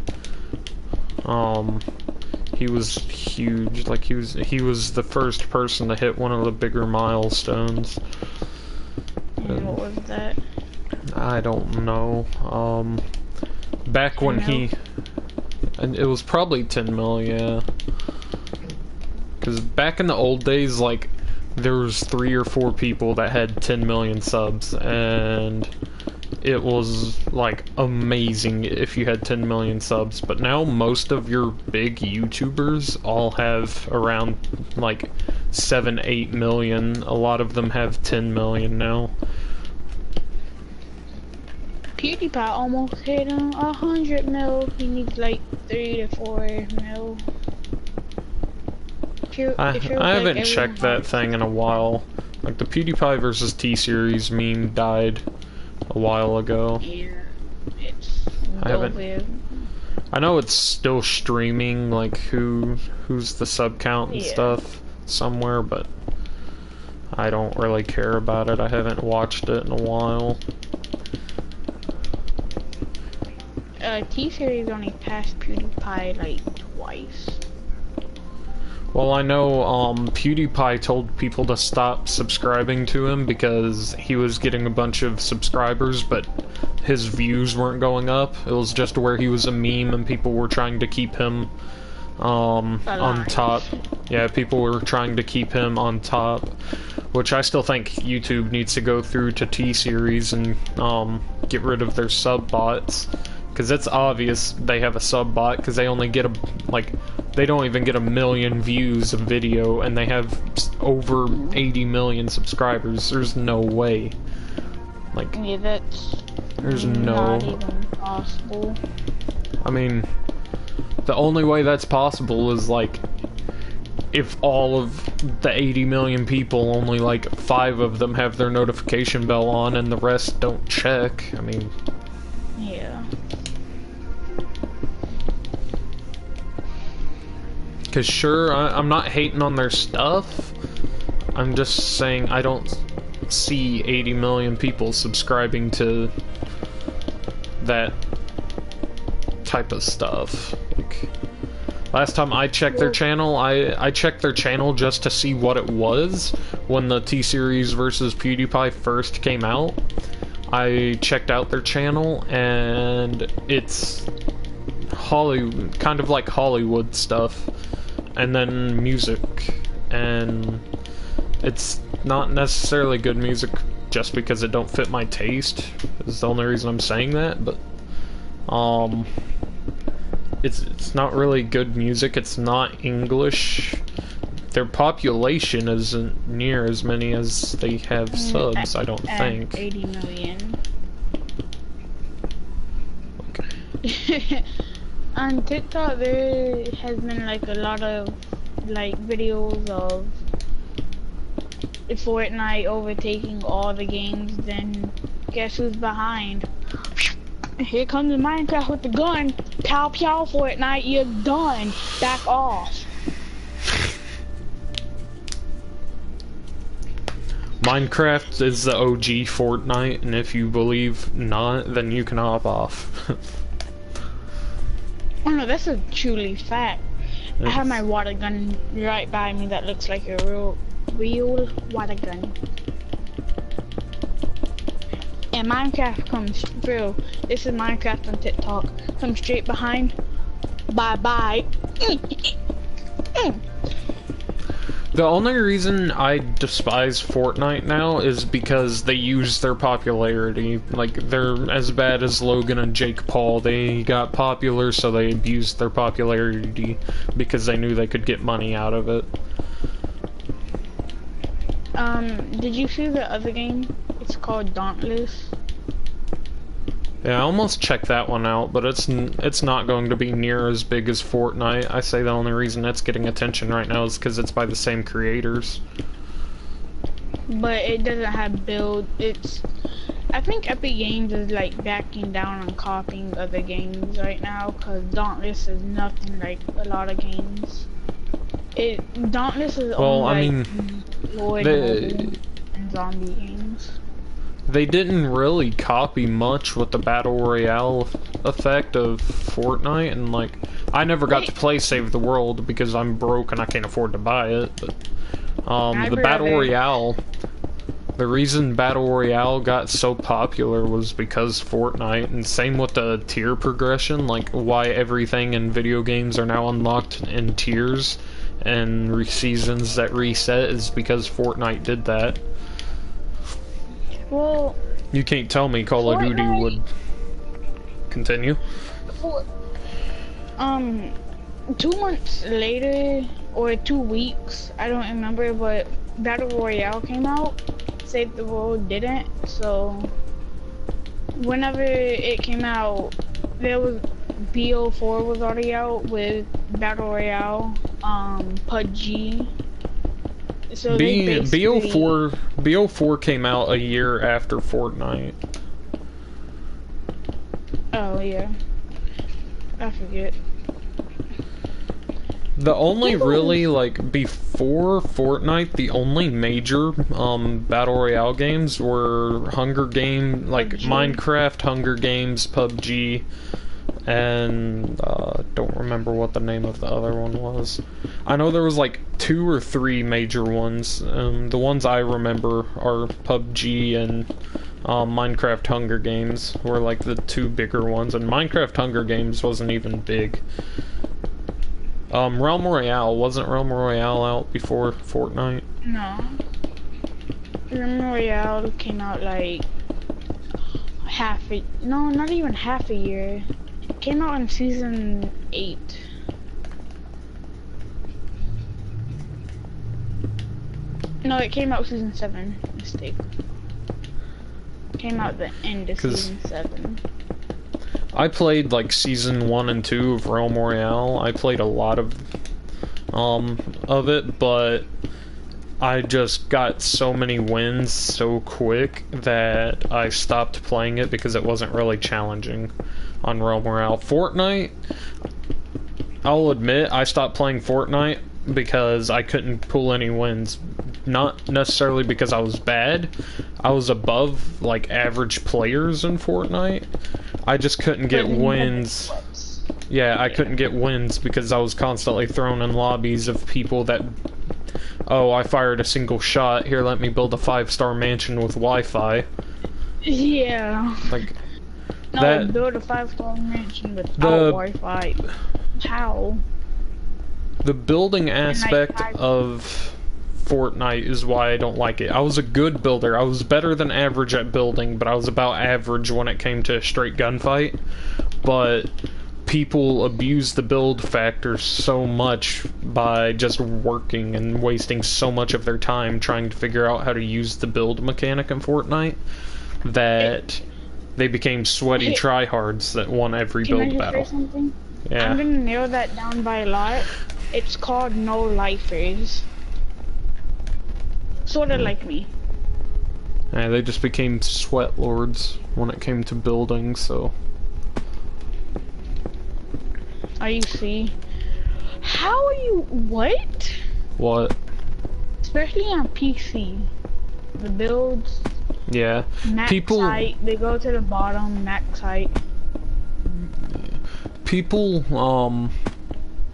he was huge. Like he was the first person to hit one of the bigger milestones. And what was that? I don't know. Back when and it was probably 10 mil, yeah. Because back in the old days, like, there was 3 or 4 people that had 10 million subs, and it was, like, amazing if you had 10 million subs. But now most of your big YouTubers all have around, like, 7, 8 million. A lot of them have 10 million now. PewDiePie almost hit 100 mil. He needs like 3 to 4 mil. I haven't checked that thing in a while. Like the PewDiePie versus T-Series meme died a while ago. Yeah, it's I know it's still streaming, like who's the sub count and stuff somewhere, but I don't really care about it. I haven't watched it in a while. T-Series only passed PewDiePie like twice. Well, I know PewDiePie told people to stop subscribing to him because he was getting a bunch of subscribers, but his views weren't going up. It was just where he was a meme and people were trying to keep him on top. Yeah, people were trying to keep him on top, which I still think YouTube needs to go through to T-Series and get rid of their sub bots. Because it's obvious they have a sub bot, because they only get they don't even get 1 million views of video, and they have over 80 million subscribers. There's no way. Like, Yeah, that's there's not even possible. I mean, the only way that's possible is, like, if all of the 80 million people, only, like, 5 of them have their notification bell on, and the rest don't check. I mean... Yeah. Because sure, I'm not hating on their stuff. I'm just saying I don't see 80 million people subscribing to that type of stuff. Like, last time I checked their channel, I checked their channel just to see what it was when the T-Series versus PewDiePie first came out. I checked out their channel, and it's Hollywood, kind of like Hollywood stuff. And then music, and it's not necessarily good music just because it don't fit my taste is the only reason I'm saying that, but it's not really good music. It's not English. Their population isn't near as many as they have subs, I don't think. 80 million. Okay. On TikTok, there has been like a lot of like videos of Fortnite overtaking all the games. Then guess who's behind? Here comes Minecraft with the gun. Pow pow, Fortnite, you're done. Back off. Minecraft is the OG Fortnite, and if you believe not, then you can hop off. Oh no, that's a truly fact. I have my water gun right by me that looks like a real water gun. And Minecraft comes through. This is Minecraft on TikTok. Comes straight behind. Bye bye. The only reason I despise Fortnite now is because they use their popularity. Like, they're as bad as Logan and Jake Paul. They got popular, so they abused their popularity because they knew they could get money out of it. Did you see the other game? It's called Dauntless. Yeah, I almost checked that one out, but it's not going to be near as big as Fortnite. I say the only reason it's getting attention right now is because it's by the same creators. But it doesn't have build. I think Epic Games is like backing down on copying other games right now, because Dauntless is nothing like a lot of games. Dauntless is only Lloyd and zombie games. They didn't really copy much with the Battle Royale effect of Fortnite, and like, I never got to play Save the World because I'm broke and I can't afford to buy it, but the Battle Royale, the reason Battle Royale got so popular was because Fortnite, and same with the tier progression, like why everything in video games are now unlocked in tiers and seasons that reset is because Fortnite did that. Well, you can't tell me Call of Duty would continue. 2 months later, or 2 weeks, I don't remember, but Battle Royale came out. Save the World didn't, so whenever it came out, there was BO4 was already out with Battle Royale, PUBG. So BO4 came out a year after Fortnite. Oh yeah, I forget. The only really, like, before Fortnite, the only major Battle Royale games were Hunger Games, like PUBG. Minecraft, Hunger Games, PUBG, and don't remember what the name of the other one was. I know there was like 2 or 3 major ones. The ones I remember are PUBG and Minecraft Hunger Games were like the 2 bigger ones, and Minecraft Hunger Games wasn't even big. Realm Royale, wasn't Realm Royale out before Fortnite? No. Realm Royale came out like no, not even half a year. It came out in season 8. No, it came out season 7. Mistake. Came out the end of season 7. I played like season 1 and 2 of Realm Royale. I played a lot of it, but I just got so many wins so quick that I stopped playing it because it wasn't really challenging on Realm Royale. Fortnite, I'll admit, I stopped playing Fortnite because I couldn't pull any wins. Not necessarily because I was bad. I was above, like, average players in Fortnite. I just couldn't get wins. Yeah, I couldn't get wins because I was constantly thrown in lobbies of people that... Oh, I fired a single shot. Here, let me build a 5-star mansion with Wi-Fi. Yeah. Like... No, build a 5-star mansion without Wi-Fi. How? The building aspect of Fortnite is why I don't like it. I was a good builder. I was better than average at building, but I was about average when it came to a straight gunfight. But people abuse the build factor so much by just working and wasting so much of their time trying to figure out how to use the build mechanic in Fortnite that they became sweaty tryhards that won every build battle. Say something? Yeah. I'm gonna narrow that down by a lot. It's called no-lifers. Sorta like me. Yeah, they just became sweat lords when it came to building, so... Are you see? How are you... What? What? Especially on PC. The builds... Yeah. Max height, they go to the bottom, max height. People,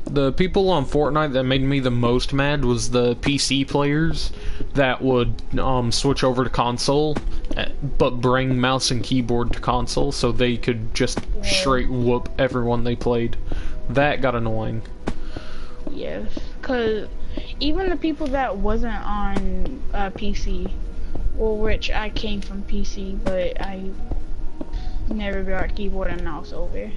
the people on Fortnite that made me the most mad was the PC players that would, switch over to console, but bring mouse and keyboard to console so they could just straight whoop everyone they played. That got annoying. Yes, cause even the people that wasn't on, PC, well, which I came from PC, but I never brought keyboard and mouse over.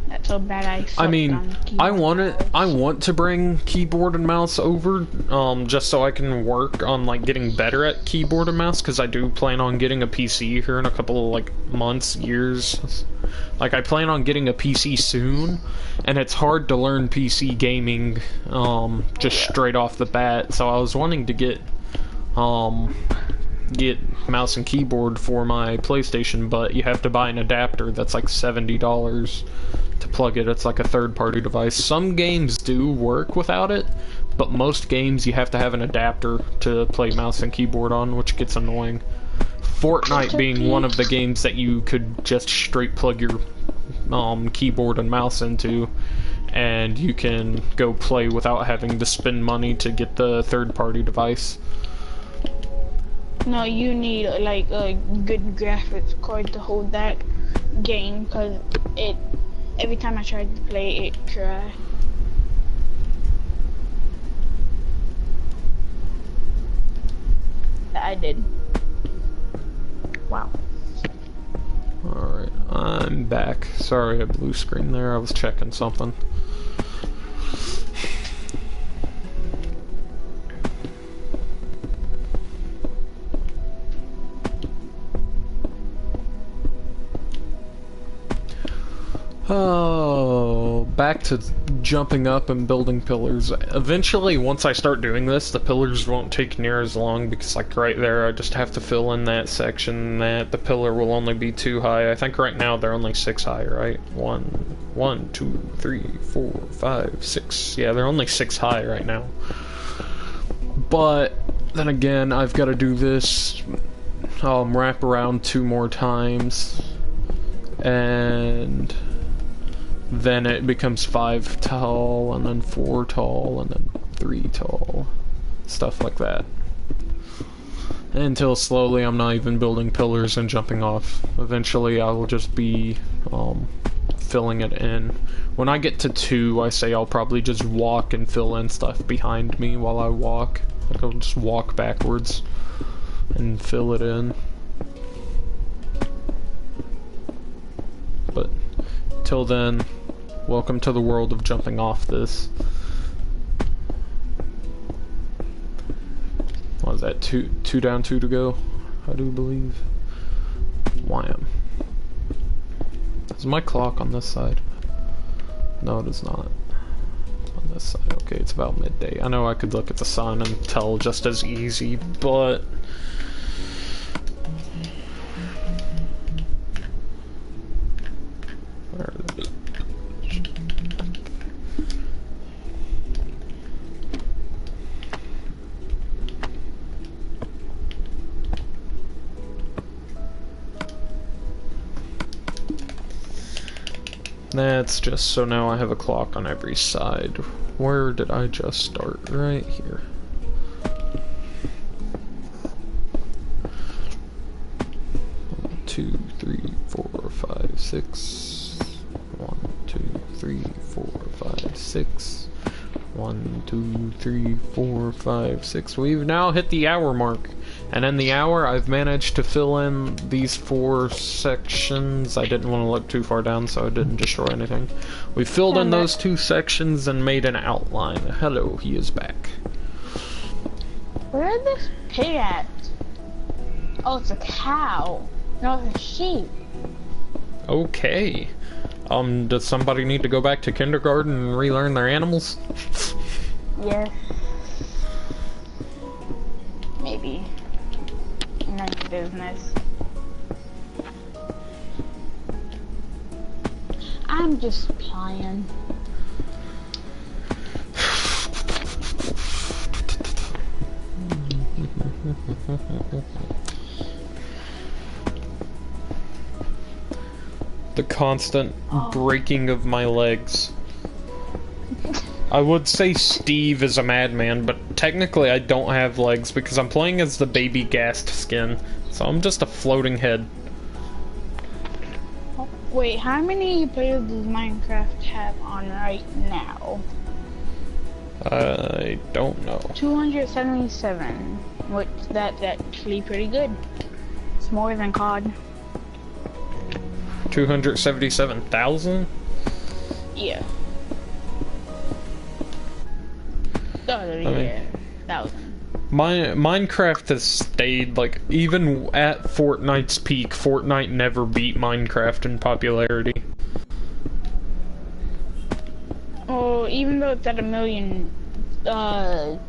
That's so bad I mean, I want to bring keyboard and mouse over, just so I can work on, like, getting better at keyboard and mouse, because I do plan on getting a PC here in a couple of, like, months, years. Like, I plan on getting a PC soon, and it's hard to learn PC gaming, just straight off the bat, so I was wanting to get mouse and keyboard for my PlayStation, but you have to buy an adapter that's like $70 to plug it. It's like a third-party device. Some games do work without it, but most games you have to have an adapter to play mouse and keyboard on, which gets annoying. Fortnite being one of the games that you could just straight plug your keyboard and mouse into, and you can go play without having to spend money to get the third-party device. No, you need like a good graphics card to hold that game, because every time I tried to play it crashed. I did. Wow. Alright, I'm back. Sorry, I blue screen there. I was checking something. Oh, back to jumping up and building pillars. Eventually, once I start doing this, the pillars won't take near as long because, like, right there, I just have to fill in that section that the pillar will only be 2 high. I think right now they're only 6 high, right? 1, 2, 3, 4, 5, 6. Yeah, they're only 6 high right now. But then again, I've got to do this wrap around 2 more times. and then it becomes 5 tall, and then 4 tall, and then 3 tall. Stuff like that. Until slowly I'm not even building pillars and jumping off. Eventually I will just be filling it in. When I get to 2, I say I'll probably just walk and fill in stuff behind me while I walk. Like I'll just walk backwards and fill it in. But till then, welcome to the world of jumping off this. What is that? Two down, 2 to go? I do believe. Wham. Is my clock on this side? No, it is not. It's on this side. Okay, it's about midday. I know I could look at the sun and tell just as easy, but... Where is it? That's just so now I have a clock on every side. Where did I just start? Right here. One, 2, 3, 4, 5, 6. 1, 2, 3, 4, 5, 6. 1, 2, 3, 4, 5, 6. We've now hit the hour mark. And in the hour, I've managed to fill in these 4 sections. I didn't want to look too far down, so I didn't destroy anything. We filled in those 2 sections and made an outline. Hello, he is back. Where is this pig at? Oh, it's a cow. No, it's a sheep. Okay. Does somebody need to go back to kindergarten and relearn their animals? Yes. Maybe. None of business. I'm just playing. The constant breaking of my legs. I would say Steve is a madman, but technically I don't have legs because I'm playing as the baby Ghast skin, so I'm just a floating head. Wait, how many players does Minecraft have on right now? I don't know. 277, which that's actually pretty good. It's more than COD. 277,000? Yeah. Oh, yeah, 1,000. Minecraft has stayed, like, even at Fortnite's peak, Fortnite never beat Minecraft in popularity. Oh, even though it's at 1 million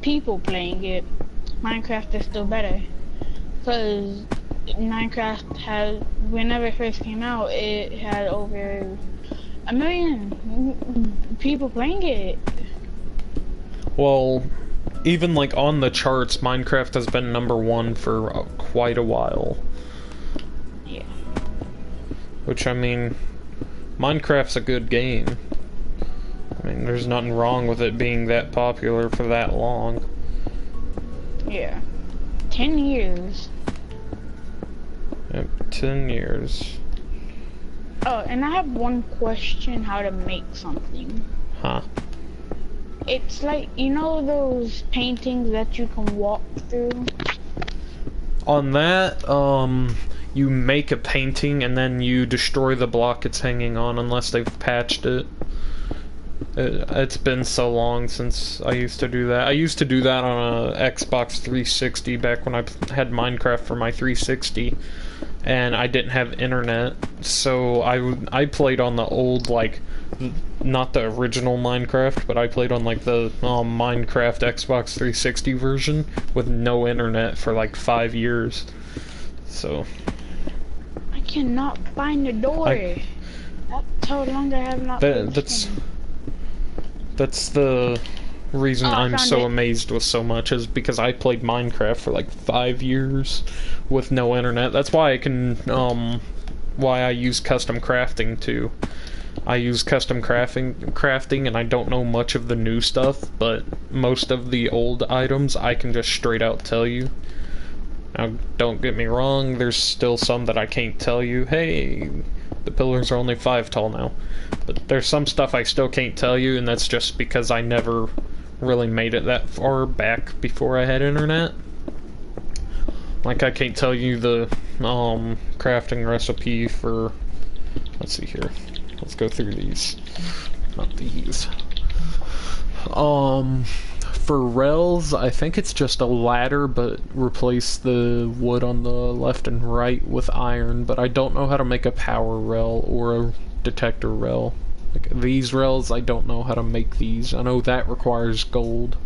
people playing it, Minecraft is still better. Because Minecraft had, whenever it first came out, it had over 1 million people playing it. Well, even like on the charts, Minecraft has been #1 for quite a while. Yeah. Which, I mean, Minecraft's a good game. I mean, there's nothing wrong with it being that popular for that long. Yeah. 10 years. Yep, 10 years. Oh, and I have one question how to make something. Huh. It's like, you know those paintings that you can walk through? On that, you make a painting and then you destroy the block it's hanging on unless they've patched it. It's been so long since I used to do that. I used to do that on a Xbox 360 back when I had Minecraft for my 360, and I didn't have internet, so I played on the old, like, not the original Minecraft, but I played on like the Minecraft Xbox 360 version with no internet for like 5 years. So I cannot find the door. That's how long I have not. That's the reason I'm so it. amazed with so much, is because I played Minecraft for like 5 years with no internet. That's why I can why I use custom crafting too. I use custom crafting, and I don't know much of the new stuff, but most of the old items I can just straight out tell you. Now, don't get me wrong, there's still some that I can't tell you. Hey, the pillars are only 5 tall now. But there's some stuff I still can't tell you, and that's just because I never really made it that far back before I had internet. Like, I can't tell you the crafting recipe for... Let's see here. Let's go through these. Not these. For rails, I think it's just a ladder, but replace the wood on the left and right with iron, but I don't know how to make a power rail or a detector rail. Like, these rails, I don't know how to make these. I know that requires gold.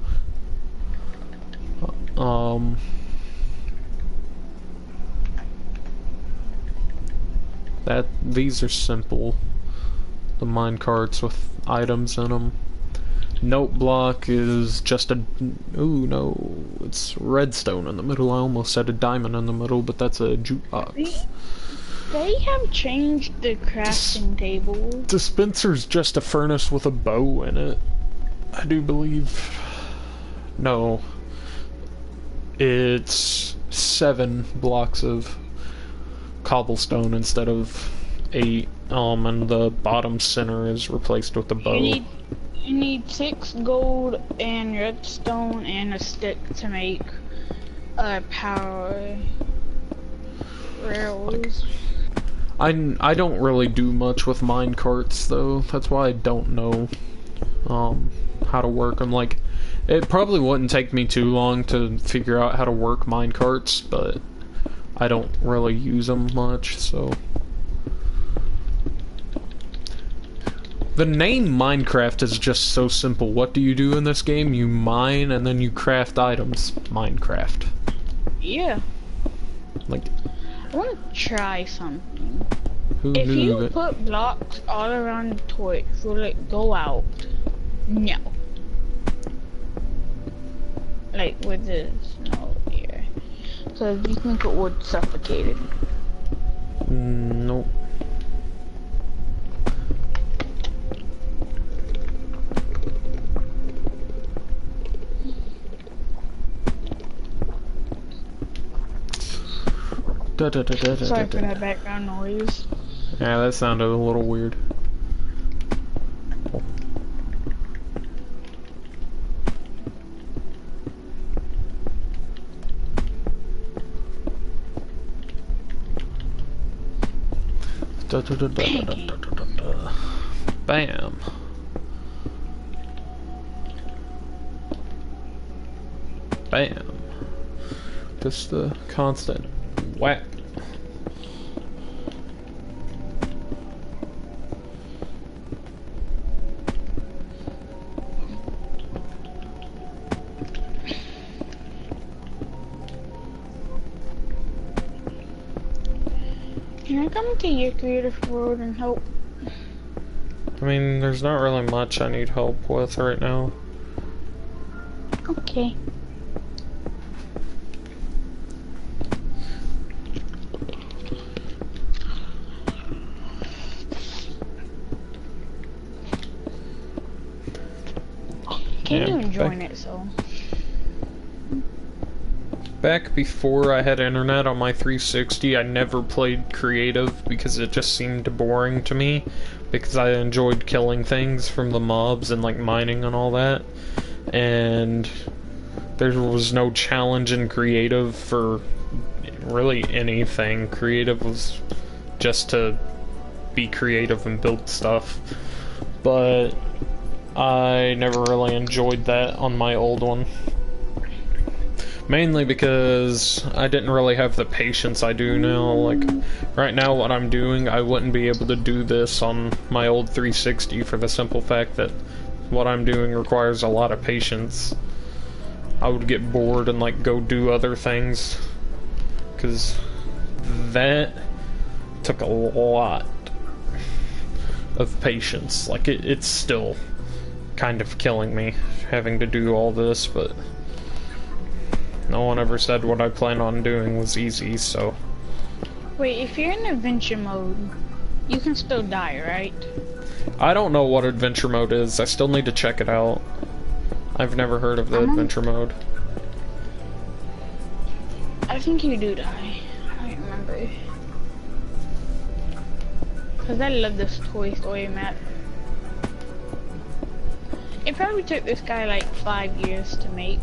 These are simple. The mine carts with items in them. Note block is just a... Ooh, no. It's redstone in the middle. I almost said a diamond in the middle, but that's a jukebox. They have changed the crafting table. Dispenser's just a furnace with a bow in it. I do believe... No. It's 7 blocks of cobblestone instead of 8. And the bottom center is replaced with a bow. You need 6 gold and redstone and a stick to make power rails. I don't really do much with mine carts though. That's why I don't know how to work them. Like, it probably wouldn't take me too long to figure out how to work mine carts, but I don't really use them much, so. The name Minecraft is just so simple. What do you do in this game? You mine and then you craft items. Minecraft. Yeah. Like, I want to try something. If you put blocks all around the torch, will it go out? No. Like with the snow here. So do you think it would suffocate it? Nope. Sorry for that background noise. Yeah, that sounded a little weird. Bam. Bam. Just the constant whack. Can I come to your creative world and help? I mean, there's not really much I need help with right now. Okay. Can't even join it, so. Back before I had internet on my 360, I never played creative because it just seemed boring to me. Because I enjoyed killing things from the mobs and like mining and all that. And there was no challenge in creative for really anything. Creative was just to be creative and build stuff. But I never really enjoyed that on my old one. Mainly because I didn't really have the patience I do now. Like, right now what I'm doing, I wouldn't be able to do this on my old 360 for the simple fact that what I'm doing requires a lot of patience. I would get bored and like go do other things. Because that took a lot of patience. Like, it's still kind of killing me having to do all this, but no one ever said what I plan on doing was easy, so. Wait, if you're in adventure mode, you can still die, right? I don't know what adventure mode is. I still need to check it out. I've never heard of the adventure mode. I think you do die. I don't remember. Cause I love this Toy Story map. It probably took this guy like 5 years to make.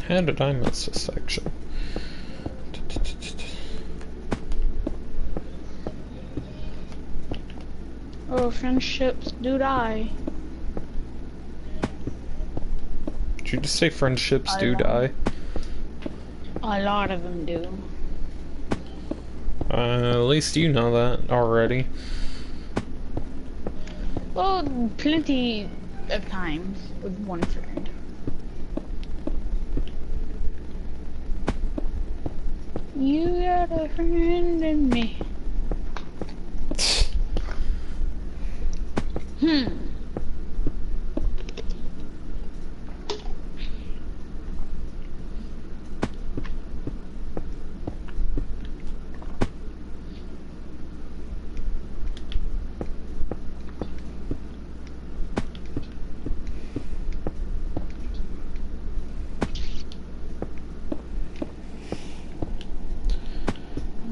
How did I miss this section? Oh, friendships do die. Did you just say friendships do die? A lot of them do. At least you know that already. Well, plenty of times with one friend. You got a friend in me.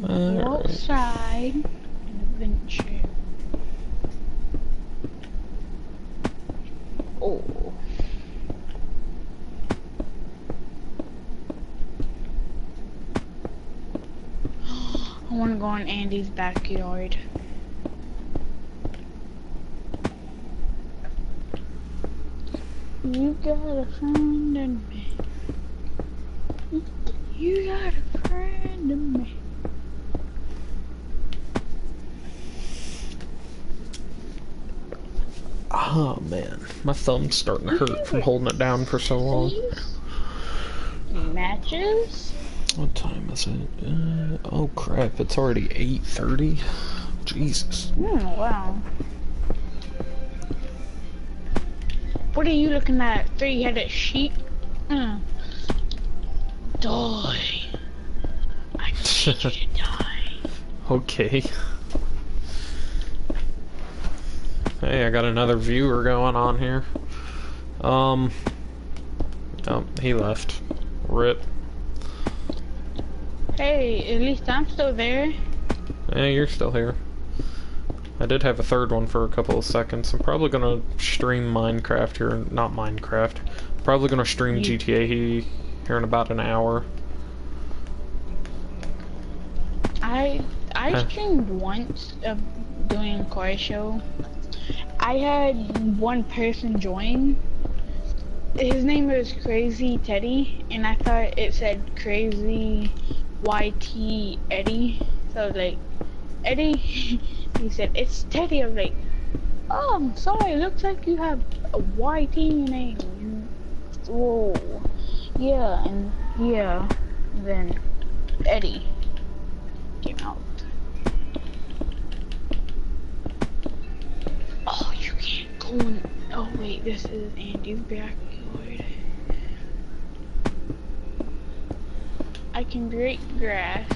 Outside adventure. Oh. I want to go in Andy's backyard. You got a friend in me. You got a friend in me. Oh man, my thumb's starting to hurt from holding it down for so long. Matches? What time is it? Oh crap, it's already 8:30. Jesus. Wow. What are you looking at? Three-headed sheep? Die. I need you to die. Okay. Hey, I got another viewer going on here. Oh, he left. RIP. Hey, at least I'm still there. Yeah, you're still here. I did have a third one for a couple of seconds. I'm probably gonna stream Minecraft here. Not Minecraft. Probably gonna stream GTA here in about an hour. I streamed once of doing a car show. I had one person join. His name was Crazy Teddy, and I thought it said Crazy YT Eddie. So I was like, Eddie? He said, it's Teddy. I was like, oh, I'm sorry, it looks like you have a YT in your name. Whoa. Yeah, and then Eddie came out. Oh, you can't go in. Oh wait, this is Andy's backyard. I can break grass.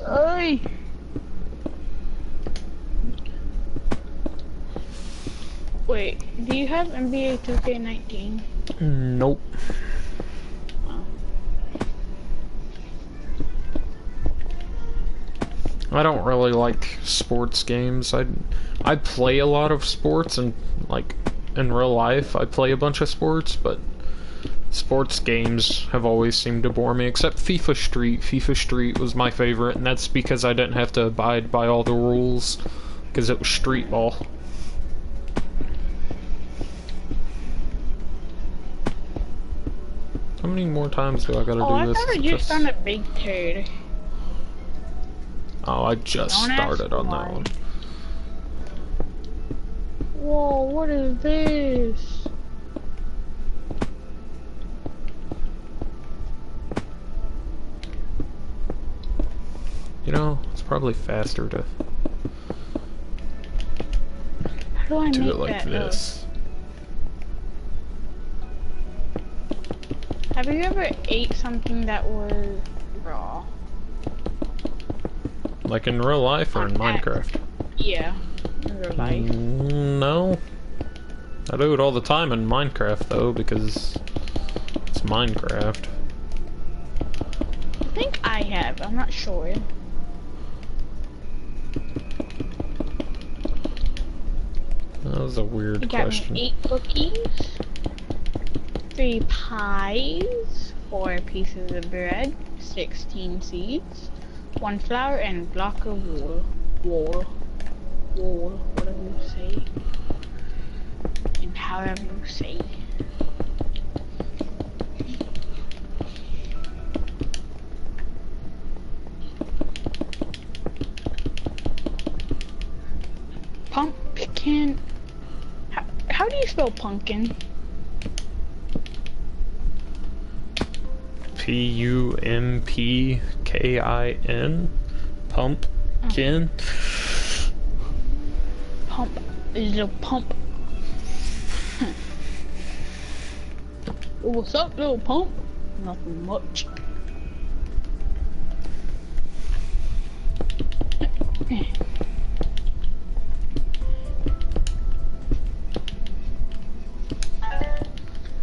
Oi! Wait, do you have NBA 2K19? Nope. I don't really like sports games. I play a lot of sports, and like in real life I play a bunch of sports, but sports games have always seemed to bore me, except FIFA Street. FIFA Street was my favorite, and that's because I didn't have to abide by all the rules, because it was street ball. How many more times do I gotta do this? Oh, I thought I just found a big turd. Oh, I just started on that one. Whoa, what is this? know, it's probably faster to How do I do make it like that this. Have you ever ate something that was raw? Like in real life or in Minecraft? Yeah, in real life. No. I do it all the time in Minecraft though, because it's Minecraft. I think I have, I'm not sure. That was a weird You got question. me 8 cookies, 3 pies, 4 pieces of bread, 16 seeds, 1 flour, and a block of wool, whatever you say, and however you say. Pumpkin. How do you spell pumpkin? Pumpkin. Pumpkin. Pump. Little pump. What's up, little pump? Nothing much.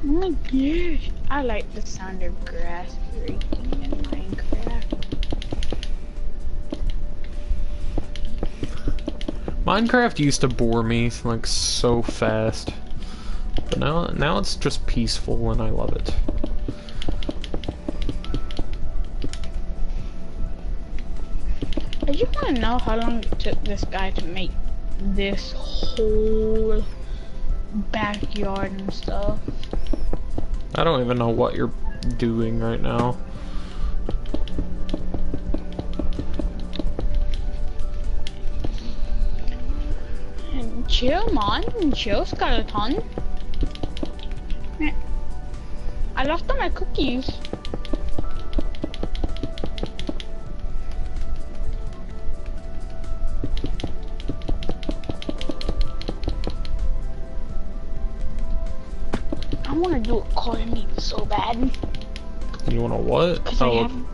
Oh my gosh, I like the sound of grass breaking in Minecraft. Minecraft used to bore me like so fast, but now it's just peaceful and I love it. I just want to know how long it took this guy to make this whole backyard and stuff. I don't even know what you're doing right now. And chill, man. Chill, skeleton. I lost all my cookies. I want to do a car meet so bad. You want a what? Oh,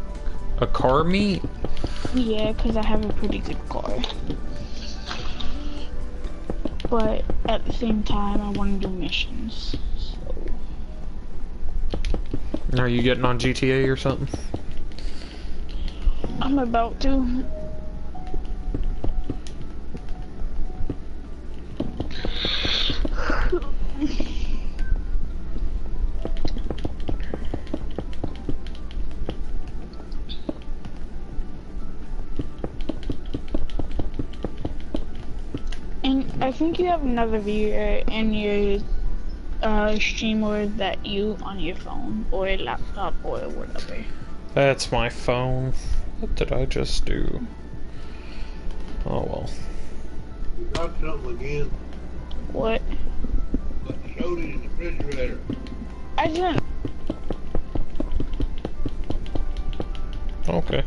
a car meet? Yeah, because I have a pretty good car. But at the same time, I want to do missions. So. Are you getting on GTA or something? I'm about to. And I think you have another viewer in your streamer that you on your phone or a laptop or whatever. That's my phone. What did I just do? Oh well. You got something again? What? Got soda in the refrigerator. I didn't. Okay.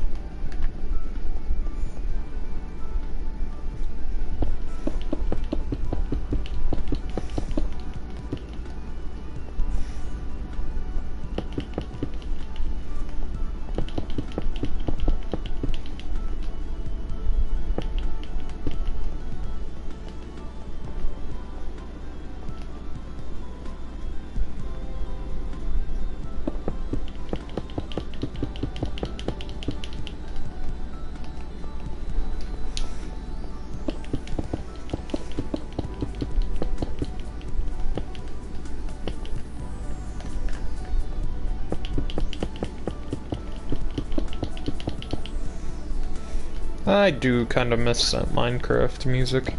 I do kind of miss that Minecraft music.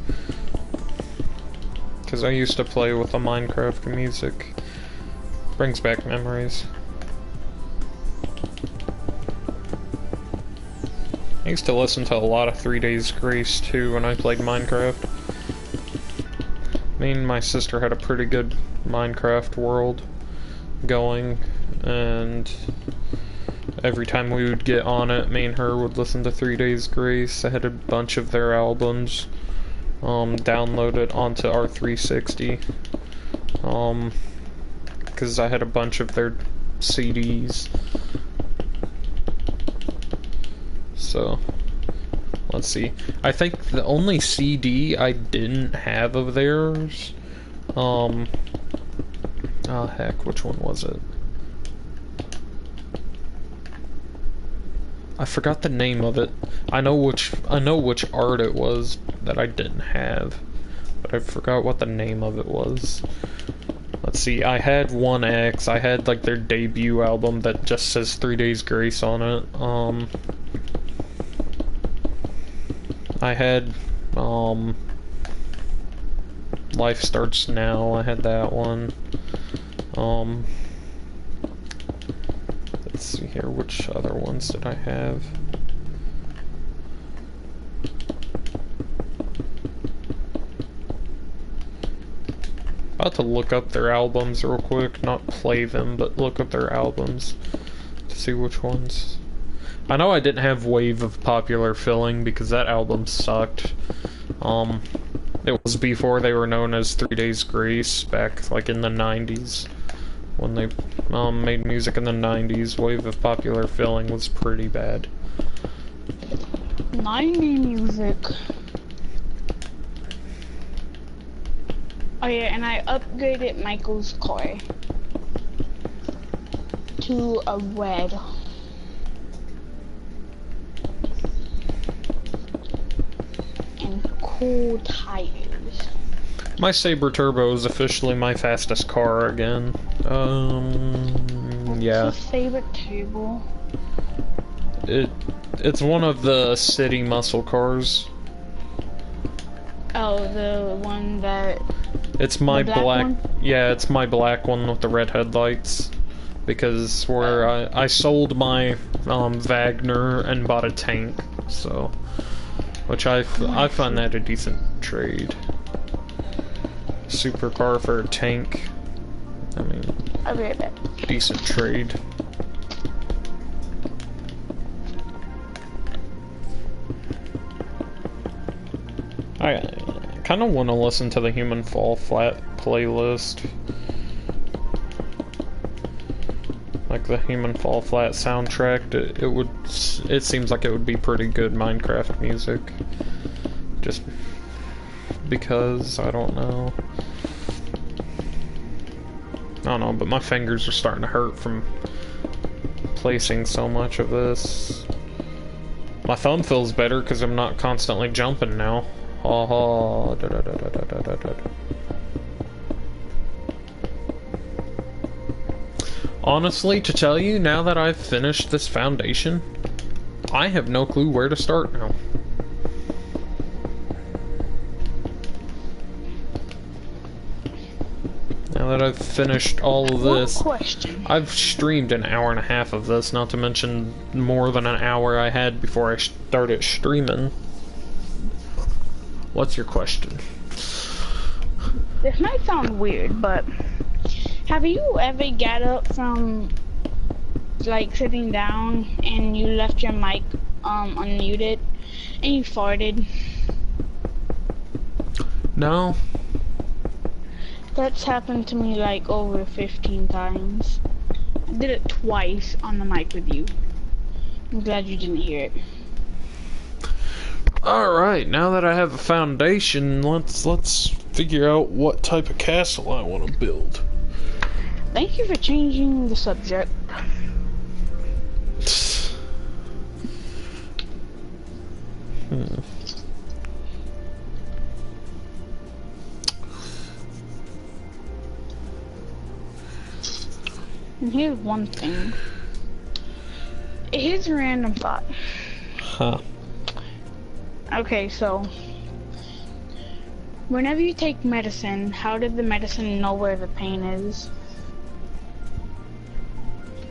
Because I used to play with the Minecraft music. Brings back memories. I used to listen to a lot of 3 Days Grace too when I played Minecraft. Me and my sister had a pretty good Minecraft world going, and every time we would get on it, me and her would listen to 3 Days Grace. I had a bunch of their albums downloaded onto our 360. Because I had a bunch of their CDs. So, let's see. I think the only CD I didn't have of theirs, oh heck, which one was it? I forgot the name of it. I know which art it was that I didn't have, but I forgot what the name of it was. Let's see, I had 1X, I had like their debut album that just says 3 Days Grace on it. I had Life Starts Now, I had that one. Let's see here, which other ones did I have? About to look up their albums real quick, not play them, but look up their albums to see which ones. I know I didn't have Wave of Popular Feeling because that album sucked. It was before they were known as 3 Days Grace, back like in the 90s. When they made music in the 90s, Wave of Popular Feeling was pretty bad. 90 music. Oh yeah, and I upgraded Michael's car to a red. And cool tires. My Sabre Turbo is officially my fastest car again. Yeah. What's the Sabre Turbo? It's one of the city muscle cars. Oh, the one that... It's my black one? Yeah, it's my black one with the red headlights. Because where I sold my Wagner and bought a tank, so... Which I find that a decent trade. Supercar for a tank. I mean, I'll be right back. decent trade. I kind of want to listen to the Human Fall Flat playlist. Like the Human Fall Flat soundtrack, it seems like it would be pretty good Minecraft music. Just because, I don't know. I don't know, but my fingers are starting to hurt from placing so much of this. My thumb feels better because I'm not constantly jumping now. Ha ha. Da, da, da, da, da, da, da. Honestly, to tell you, now that I've finished this foundation, I have no clue where to start now. Now that I've finished all of this, Question. I've streamed an hour and a half of this, not to mention more than an hour I had before I started streaming. What's your question? This might sound weird, but have you ever got up from like sitting down and you left your mic unmuted and you farted? No. That's happened to me like over 15 times. I did it twice on the mic with you. I'm glad you didn't hear it. Alright, now that I have a foundation, let's figure out what type of castle I want to build. Thank you for changing the subject. And here's one thing. Here's a random thought. Huh. Okay, so whenever you take medicine, how did the medicine know where the pain is?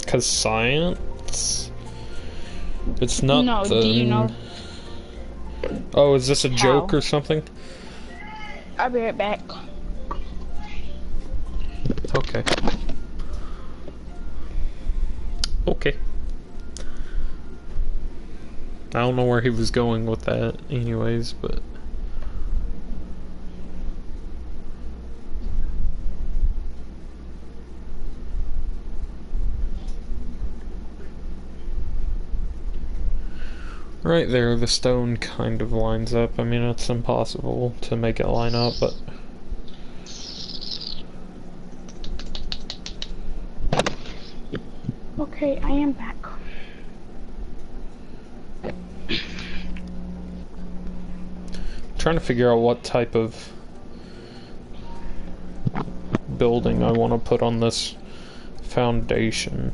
'Cause science? It's not No, the... do you know? Oh, is this a joke How? or something? I'll be right back. Okay. Okay. I don't know where he was going with that anyways, but... Right there, the stone kind of lines up. I mean, it's impossible to make it line up, but... Okay, I am back. Trying to figure out what type of building I want to put on this foundation.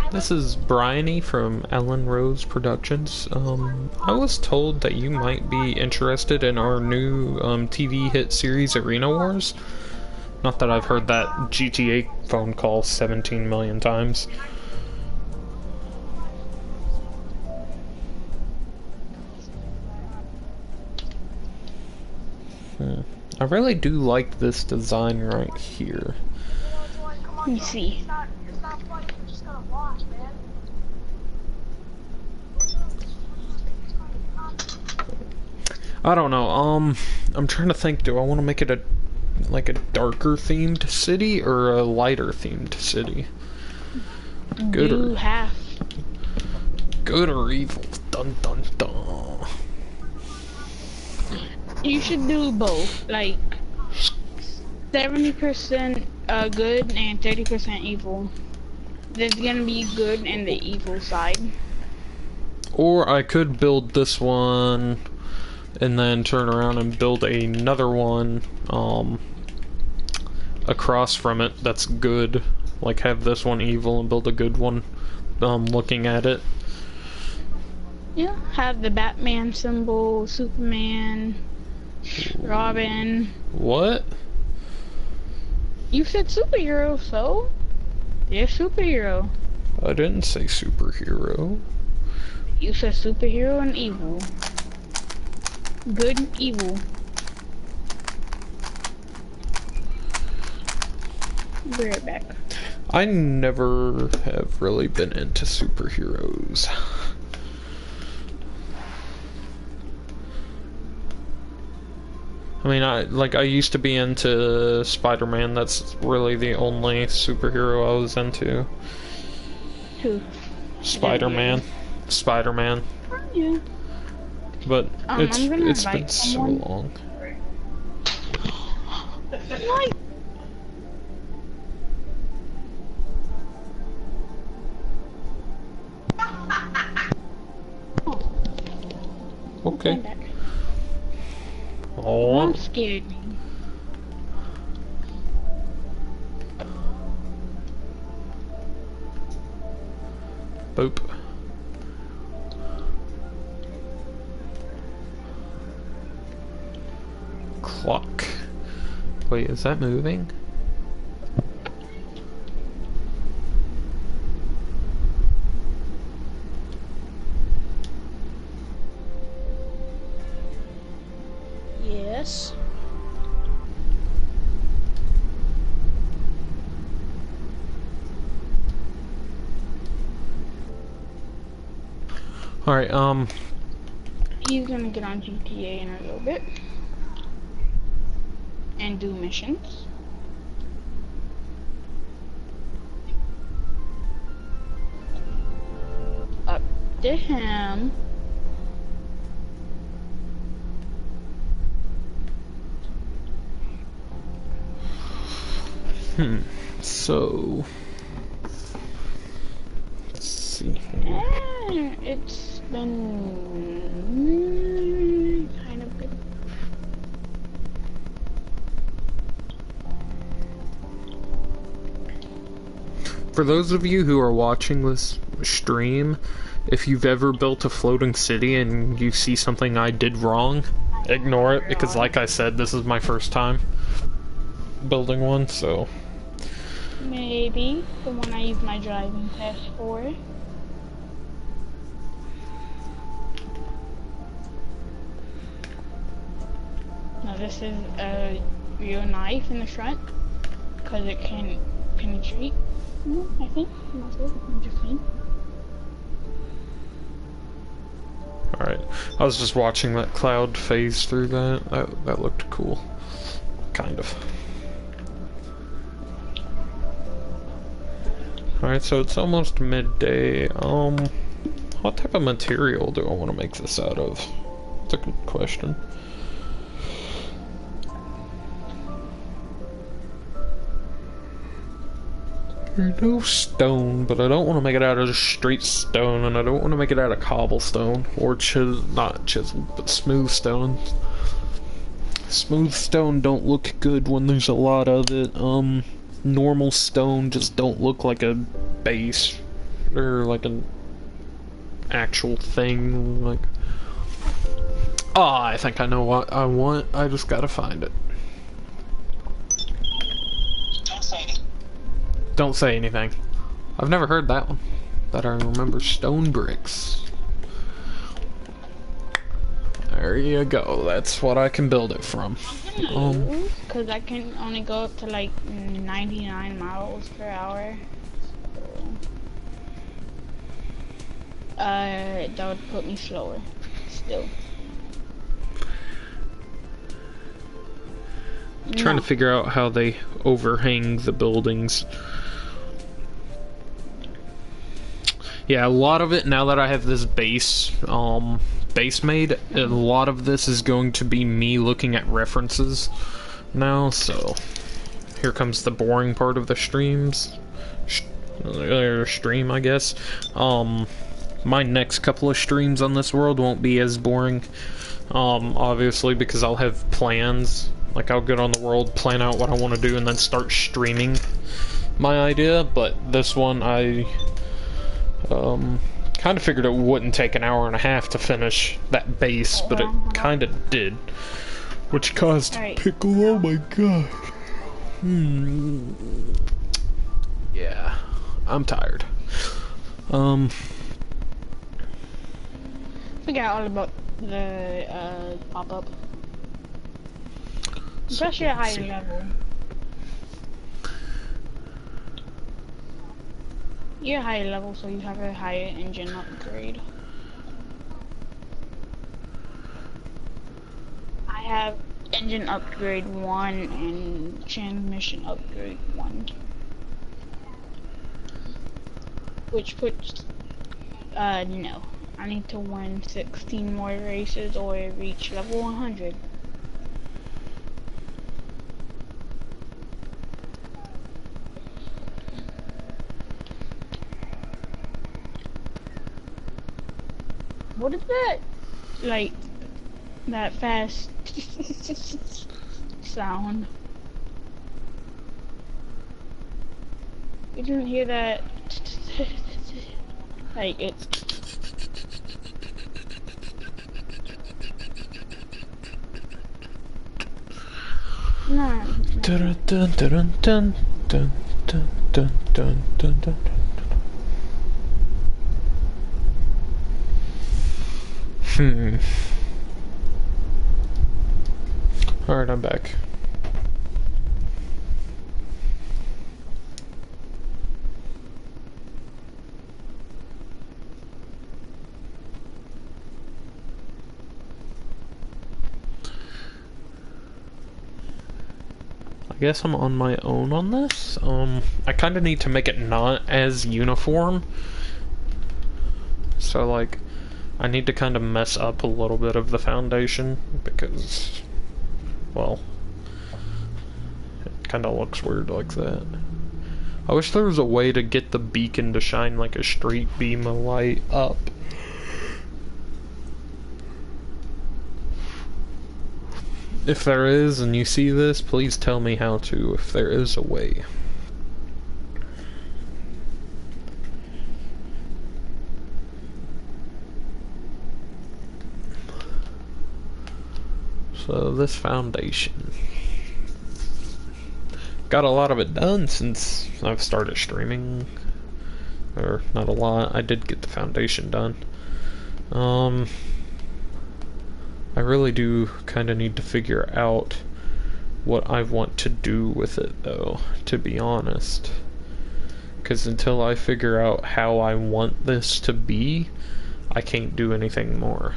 This is Bryony from Ellen Rose Productions. I was told that you might be interested in our new TV hit series Arena Wars. Not that I've heard that GTA phone call 17 million times. I really do like this design right here. Let me see. I don't know, I'm trying to think, do I want to make it like a darker themed city or a lighter themed city? Good or evil? Dun dun dun. You should do both, like 70% good and 30% evil. There's gonna be good in the evil side. Or I could build this one and then turn around and build another one across from it that's good. Like have this one evil and build a good one looking at it. Yeah, have the Batman symbol, Superman, Robin. What? You said superhero, so they're superhero. I didn't say superhero. You said superhero and evil. Good and evil. Be right back. I never have really been into superheroes. I mean, I used to be into Spider-Man. That's really the only superhero I was into. Who? Spider-Man. Spider-Man. Oh, yeah. But it's been so someone. long. What? Okay. Oh, Oh. I'm scared. Boop. Clock. Wait, is that moving? Yes. Alright, He's gonna get on GTA in a little bit. And do missions. Up to him. so... Let's see. It's been kind of good. For those of you who are watching this stream, if you've ever built a floating city and you see something I did wrong, ignore it, because like I said, this is my first time building one, so... Maybe the one I use my driving test for. this is a real knife in the front, because it can penetrate. I think. I'm not sure. I'm just saying. Alright, I was just watching that cloud phase through that. That looked cool. Kind of. Alright, so it's almost midday. What type of material do I want to make this out of? That's a good question. There's no stone, but I don't want to make it out of straight stone, and I don't want to make it out of cobblestone, or not chisel, but smooth stone. Smooth stone don't look good when there's a lot of it. Normal stone just don't look like a base, or like an actual thing, like... Ah, I think I know what I want, I just gotta find it. Don't say anything. I've never heard that one. That I remember. Stone bricks. There you go. That's what I can build it from. Because I can only go up to like 99 miles per hour. So, that would put me slower. Still. I'm trying to figure out how they overhang the buildings. Yeah, a lot of it, now that I have this base made, a lot of this is going to be me looking at references now, so here comes the boring part of the stream, I guess. My next couple of streams on this world won't be as boring, obviously, because I'll have plans. Like, I'll get on the world, plan out what I want to do, and then start streaming my idea, but this one I kind of figured it wouldn't take an hour and a half to finish that base, but it kind of did. Which caused pickle, oh my god. Yeah, I'm tired. Forget all about the pop-up. Especially at higher level. You're higher level, so you have a higher engine upgrade. I have engine upgrade 1 and transmission upgrade 1. Which puts, no. I need to win 16 more races or reach level 100. What is that? Like, that fast sound? You didn't hear that? Like, it's... No. Dun dun dun dun dun dun dun dun dun dun. Alright, I'm back. I guess I'm on my own on this. I kind of need to make it not as uniform. So, like, I need to kind of mess up a little bit of the foundation because, well, it kind of looks weird like that. I wish there was a way to get the beacon to shine like a straight beam of light up. If there is, and you see this, please tell me how to, if there is a way. So this foundation, got a lot of it done since I've started streaming, or not a lot. I did get the foundation done. I really do kind of need to figure out what I want to do with it, though, to be honest. Because until I figure out how I want this to be, I can't do anything more.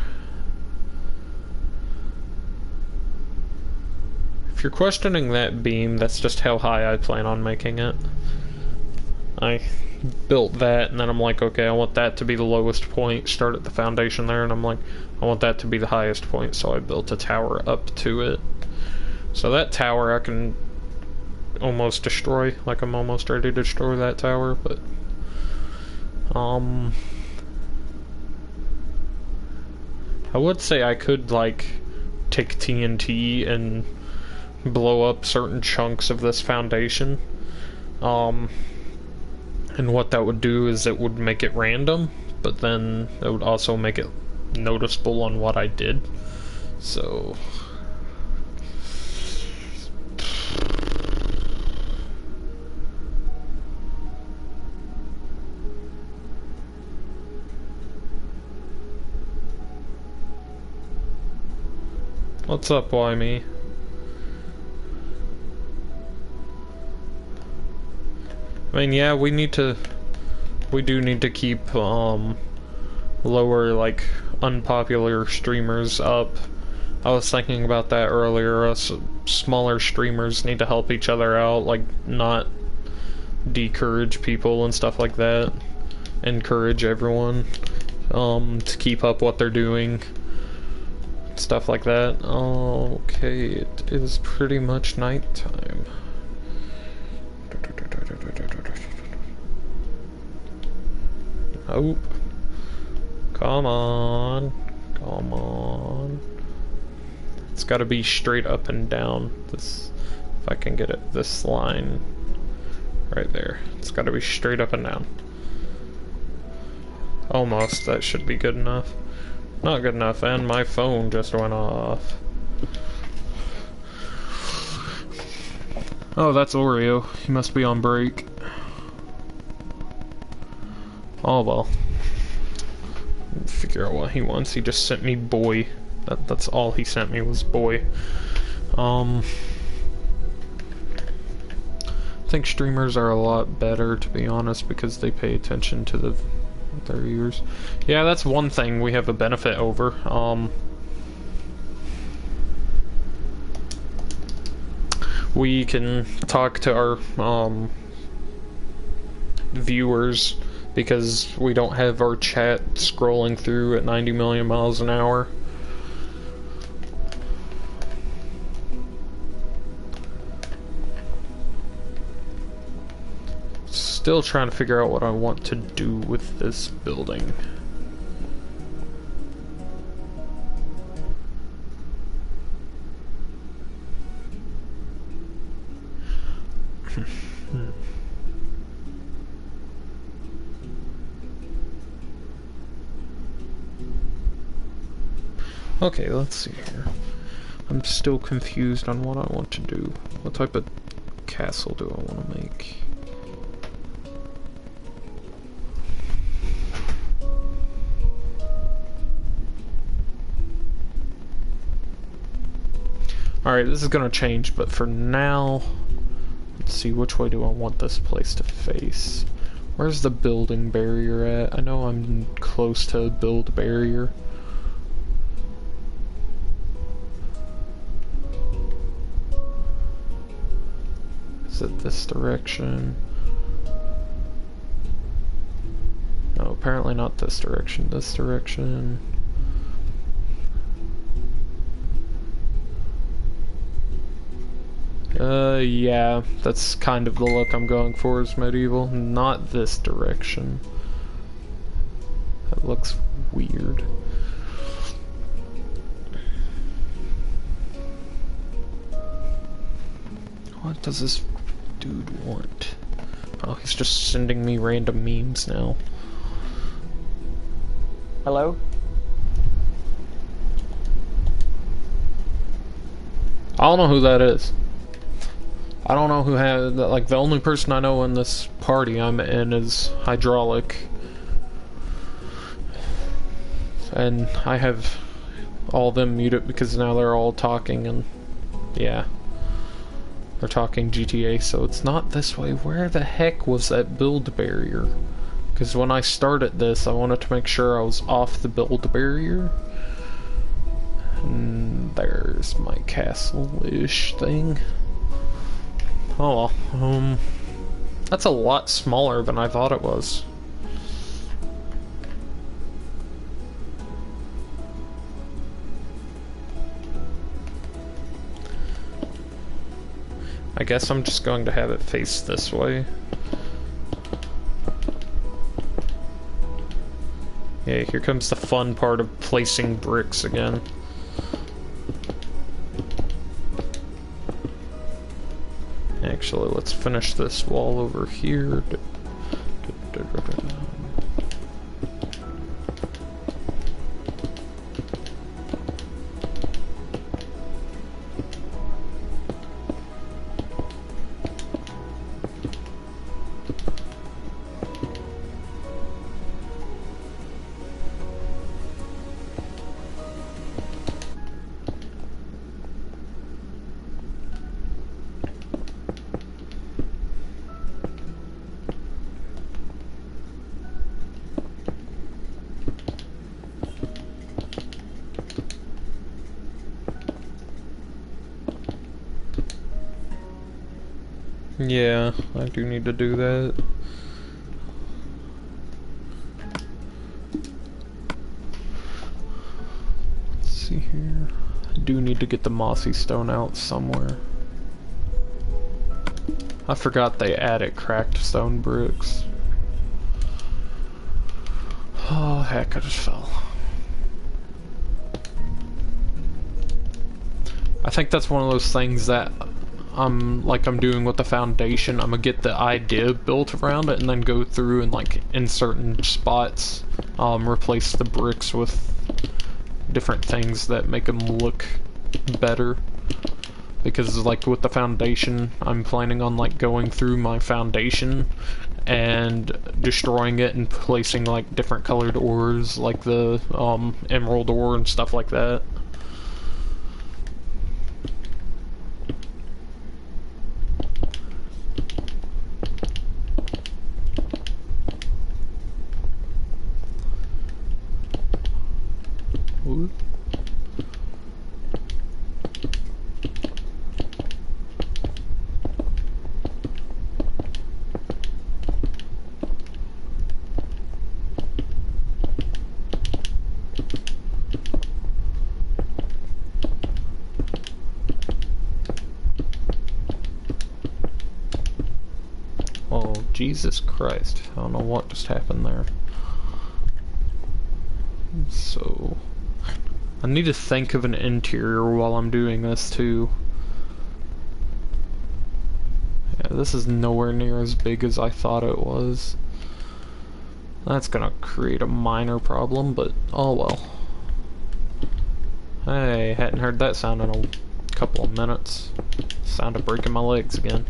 If you're questioning that beam, that's just how high I plan on making it. I built that, and then I'm like, okay, I want that to be the lowest point, start at the foundation there, and I'm like, I want that to be the highest point, so I built a tower up to it. So that tower I can almost destroy, like I'm almost ready to destroy that tower, but I would say I could like take TNT and blow up certain chunks of this foundation, and what that would do is it would make it random, but then it would also make it noticeable on what I did. So what's up, why me? I mean, yeah, we do need to keep, lower, like, unpopular streamers up. I was thinking about that earlier. Us smaller streamers need to help each other out, like, not decourage people and stuff like that. Encourage everyone, to keep up what they're doing. Stuff like that. Okay, it is pretty much nighttime. Nope. Come on. Come on. It's gotta be straight up and down. This, if I can get it, this line right there. It's gotta be straight up and down. Almost, that should be good enough. Not good enough, and my phone just went off. Oh, that's Oreo. He must be on break. Oh well. Figure out what he wants. He just sent me boy. That's all he sent me was boy. I think streamers are a lot better, to be honest, because they pay attention to their viewers. Yeah, that's one thing we have a benefit over. We can talk to our viewers because we don't have our chat scrolling through at 90 million miles an hour. Still trying to figure out what I want to do with this building. Okay, let's see here. I'm still confused on what I want to do. What type of castle do I want to make? Alright, this is gonna change, but for now, let's see, which way do I want this place to face? Where's the building barrier at? I know I'm close to a build barrier. Is it this direction? No, apparently not this direction. This direction. Yeah, that's kind of the look I'm going for, is medieval. Not this direction. That looks weird. What does this dude want? Oh, he's just sending me random memes now. Hello? I don't know who that is. I don't know who has, like, the only person I know in this party I'm in is Hydraulic. And I have all of them muted because now they're all talking, and yeah, they're talking GTA, so it's not this way. Where the heck was that build barrier? Because when I started this, I wanted to make sure I was off the build barrier. And there's my castle-ish thing. Oh well, that's a lot smaller than I thought it was. I guess I'm just going to have it face this way. Yeah, here comes the fun part of placing bricks again. Actually, let's finish this wall over here. Yeah, I do need to do that. Let's see here. I do need to get the mossy stone out somewhere. I forgot they added cracked stone bricks. Oh heck, I just fell. I think that's one of those things that like I'm doing with the foundation. I'm gonna get the idea built around it and then go through and like in certain spots replace the bricks with different things that make them look better. Because like with the foundation, I'm planning on like going through my foundation and destroying it and placing like different colored ores, like the emerald ore and stuff like that. Ooh. Oh, Jesus Christ. I don't know what just happened there. So I need to think of an interior while I'm doing this too. Yeah, this is nowhere near as big as I thought it was. That's gonna create a minor problem, but oh well. Hey, hadn't heard that sound in a couple of minutes. Sound of breaking my legs again.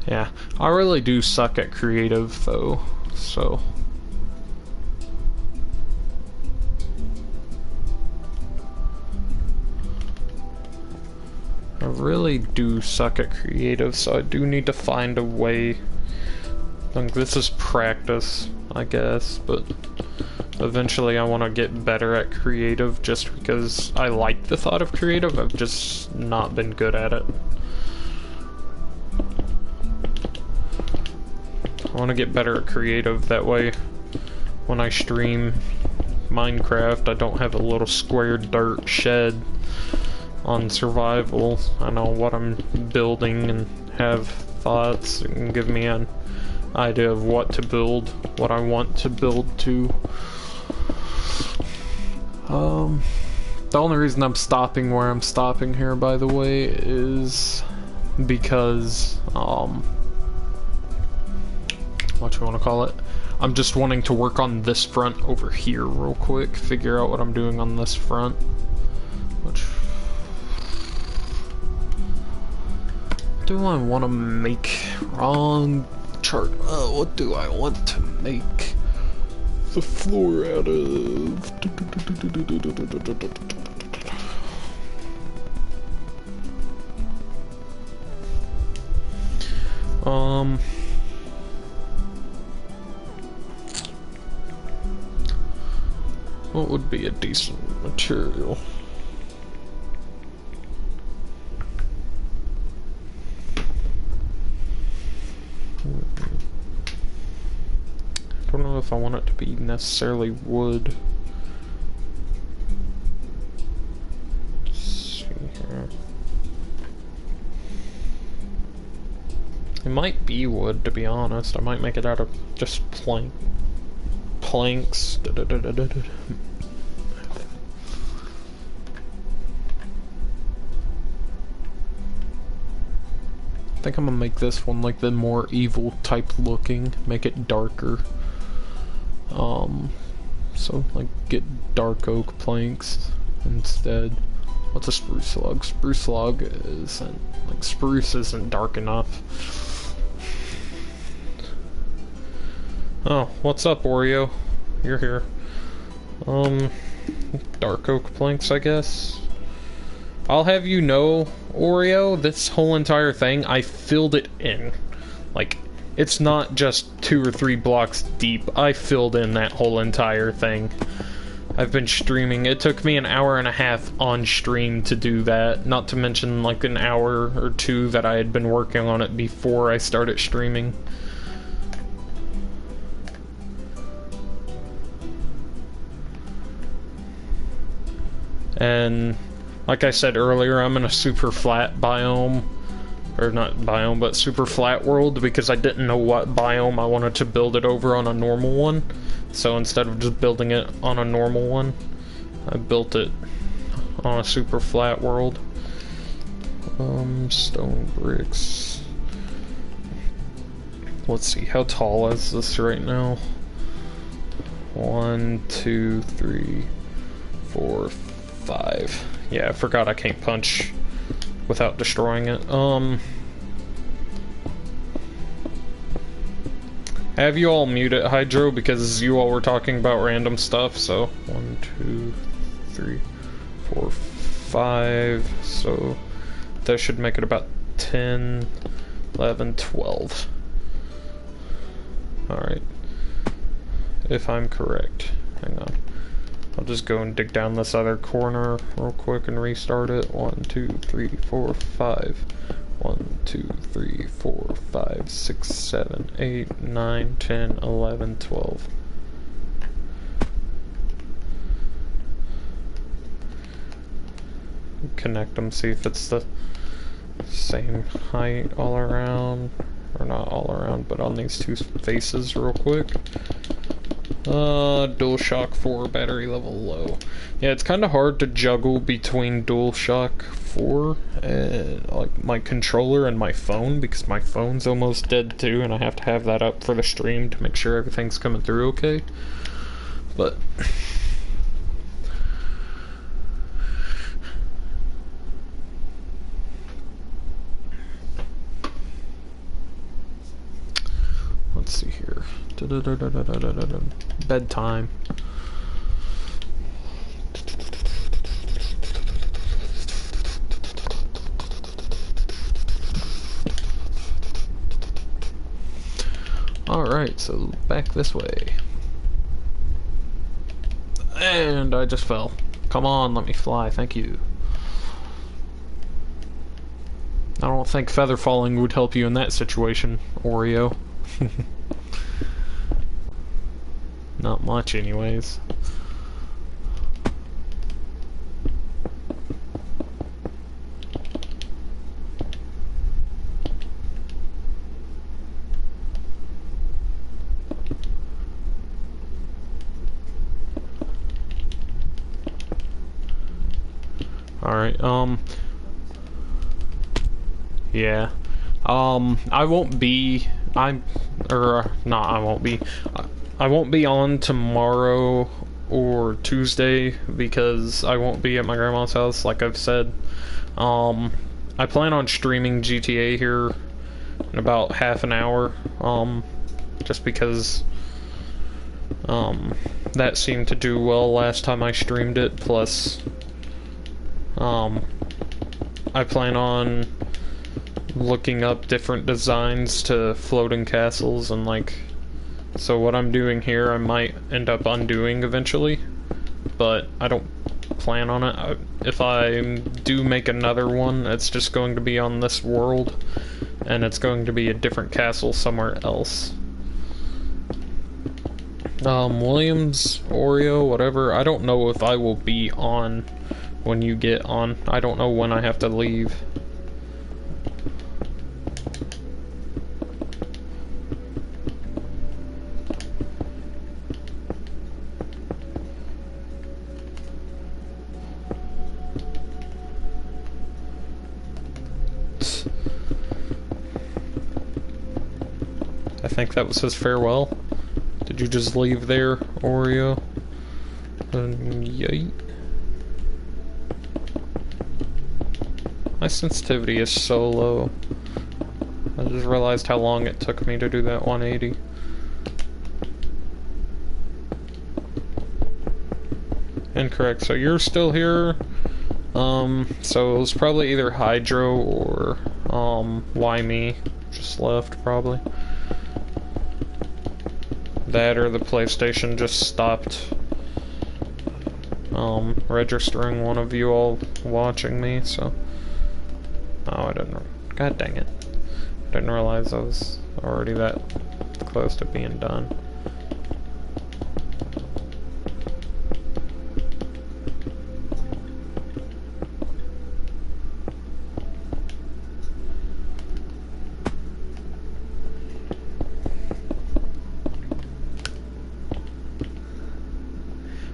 Yeah, I really do suck at creative though, so. I really do suck at creative, so I do need to find a way. Like, this is practice, I guess, but eventually I want to get better at creative just because I like the thought of creative. I've just not been good at it. I want to get better at creative, that way when I stream Minecraft I don't have a little square dirt shed on survival. I know what I'm building and have thoughts and give me an idea of what to build, what I want to build to. The only reason I'm stopping where I'm stopping here, by the way, is because what you want to call it. I'm just wanting to work on this front over here real quick, figure out what I'm doing on this front. Which do I want to make? Wrong chart. What do I want to make the floor out of? What would be a decent material? I don't know if I want it to be necessarily wood. Let's see here. It might be wood, to be honest. I might make it out of just planks. I think I'm gonna make this one like the more evil type looking, make it darker. So like get dark oak planks instead. What's a spruce log? Spruce log isn't, like spruce isn't dark enough. Oh, what's up, Oreo? You're here. Dark oak planks, I guess. I'll have you know, Oreo, this whole entire thing, I filled it in. Like, it's not just 2 or 3 blocks deep. I filled in that whole entire thing. I've been streaming. It took me an hour and a half on stream to do that. Not to mention, like, an hour or 2 that I had been working on it before I started streaming. And like I said earlier, I'm in a super flat biome, or not biome, but super flat world, because I didn't know what biome I wanted to build it over on a normal one. So instead of just building it on a normal one, I built it on a super flat world. Stone bricks. Let's see, how tall is this right now? 1, 2, 3, 4, 5. Yeah, I forgot I can't punch without destroying it. Have you all muted Hydro because you all were talking about random stuff, so 1, 2, 3, 4, 5. So that should make it about 10, 11, 12. Alright. If I'm correct. Hang on. I'll just go and dig down this other corner real quick and restart it. 1, 2, 3, 4, 5. 1, 2, 3, 4, 5, 6, 7, 8, 9, 10, 11, 12. Connect them, see if it's the same height all around. Or not all around, but on these 2 faces real quick. DualShock 4 battery level low. Yeah, it's kind of hard to juggle between DualShock 4 and like my controller and my phone, because my phone's almost dead too, and I have to have that up for the stream to make sure everything's coming through okay. But let's see here. Bedtime. Alright, so back this way. And I just fell. Come on, let me fly, thank you. I don't think feather falling would help you in that situation, Oreo. Not much, anyways. Alright, yeah. I won't be I won't be. I won't be on tomorrow or Tuesday because I won't be at my grandma's house, like I've said. I plan on streaming GTA here in about half an hour, just because, that seemed to do well last time I streamed it, plus, I plan on looking up different designs to floating castles, and like, so what I'm doing here I might end up undoing eventually, but I don't plan on it. If I do make another one, it's just going to be on this world, and it's going to be a different castle somewhere else. Williams, Oreo, whatever, I don't know if I will be on when you get on. I don't know when I have to leave. I think that was his farewell. Did you just leave there, Oreo? Yay. My sensitivity is so low. I just realized how long it took me to do that 180. Incorrect, so you're still here. So it was probably either Hydro or, Why Me just left, probably. That or the PlayStation just stopped, registering one of you all watching me, so. Oh, I didn't. God dang it. I didn't realize I was already that close to being done.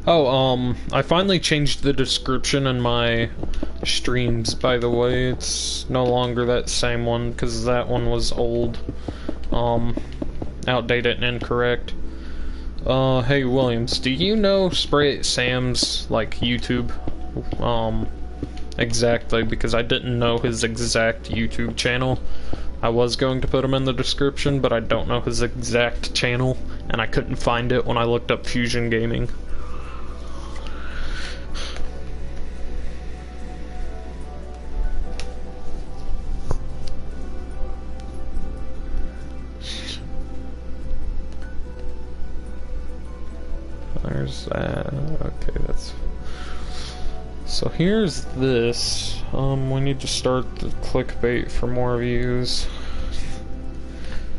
Oh, I finally changed the description in my streams, by the way. It's no longer that same one, because that one was old. Outdated and incorrect. Hey Williams, do you know Spray It Sam's, like, YouTube? Exactly, because I didn't know his exact YouTube channel. I was going to put him in the description, but I don't know his exact channel, and I couldn't find it when I looked up Fusion Gaming. There's that. Okay, that's... So here's this. We need to start the clickbait for more views.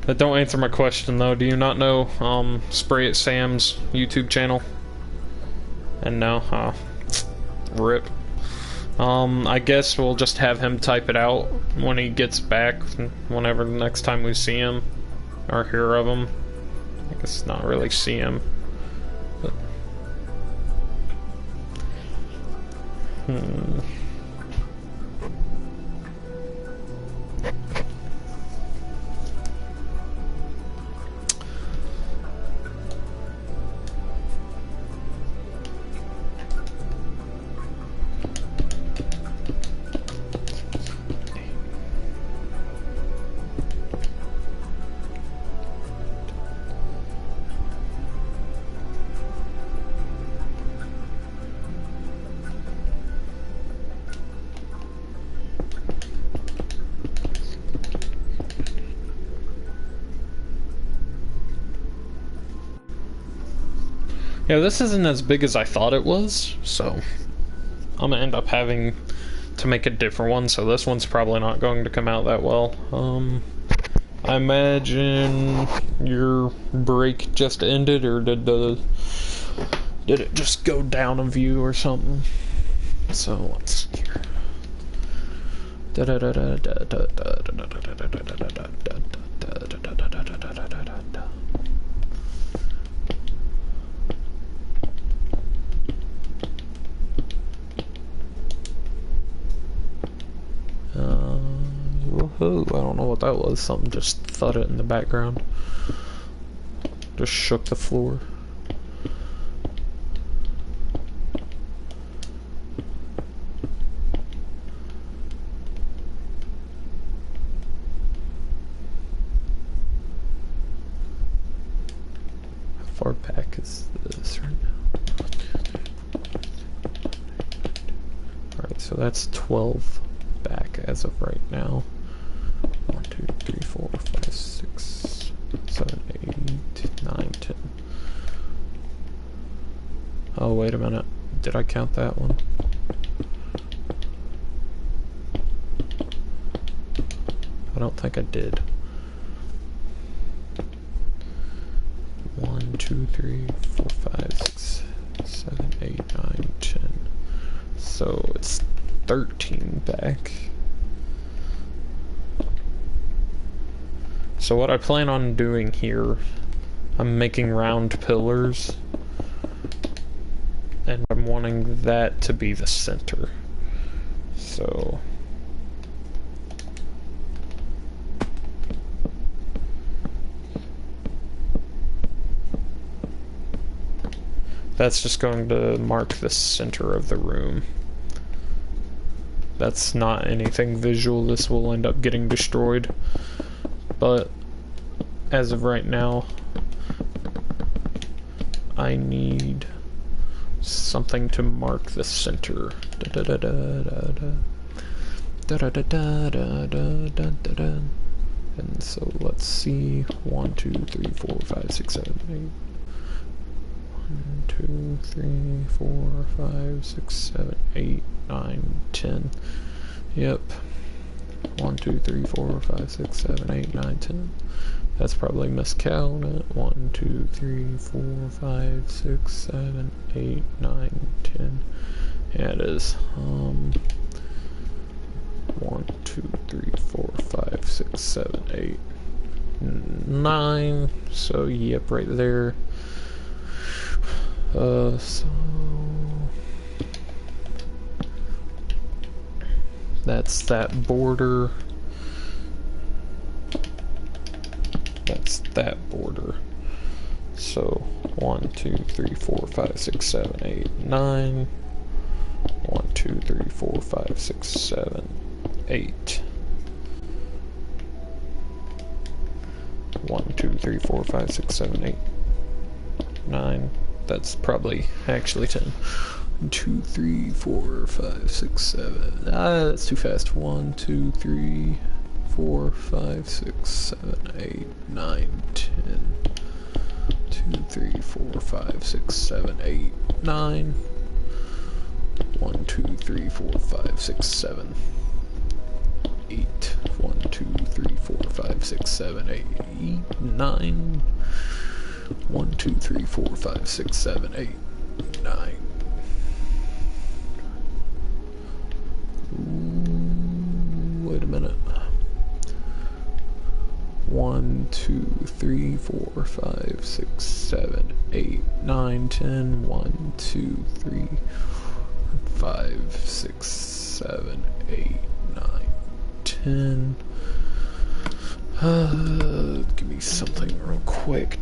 But don't answer my question though. Do you not know Spray It Sam's YouTube channel? And no? Rip. I guess we'll just have him type it out when he gets back, whenever the next time we see him or hear of him. I guess not really see him. But yeah, this isn't as big as I thought it was, so I'm gonna end up having to make a different one, so this one's probably not going to come out that well. I imagine your break just ended, or did it just go down a view or something? So let's see here. You'll Oh, I don't know what that was. Something just thudded in the background. Just shook the floor. How far back is this right now? Alright, so that's 12 back as of right now. 1, 2, 3, 4, 5, 6, 7, 8, 9, 10. Oh, wait a minute. Did I count that one? I don't think I did. 1, 2, 3, 4, 5, 6, 7, 8, 9, 10. So it's 13 back. So what I plan on doing here, I'm making round pillars, and I'm wanting that to be the center. So that's just going to mark the center of the room. That's not anything visual. This will end up getting destroyed. But as of right now, I need something to mark the center. And so let's see. 1, 2, 3, 4, 5, 6, 7, 8. 1, 2, 3, 4, 5, 6, 7, 8, 9, 10. Yep. 1, 2, 3, 4, 5, 6, 7, 8, 9, 10. That's probably miscounted. 1, 2, 3, 4, 5, 6, 7, 8, 9, 10. Yeah, it is. 1, 2, 3, 4, 5, 6, 7, 8, 9. So, yep, right there. So that's that border. That's that border. So 1, 2, 3, 4, 5, 6, 7, 8, 9. 1, 2, 3, 4, 5, 6, 7, 8. 1, 2, 3, 4, 5, 6, 7, 8, 9. That's probably actually 10. 1, 2, 3, 4, 5, 6, 7. That's too fast. 1, 2, 3, 4, 5, 6, 7, 8, 9, 10. 2, 3, 4, 5, 6, 7, 8, 9. 1, 2, 3, 4, 5, 6, 7, 8. 1, 2, 3, 4, 5, 6, 7, 8, 9. 1, 2, 3, 4, 5, 6, 7, 8, 9. Ooh, wait a minute. 1, 2, 3, 4, 5, 6, 7, 8, 9, 10. 1, 2, 3, 5, 6, 7, 8, 9, 10. Give me something real quick.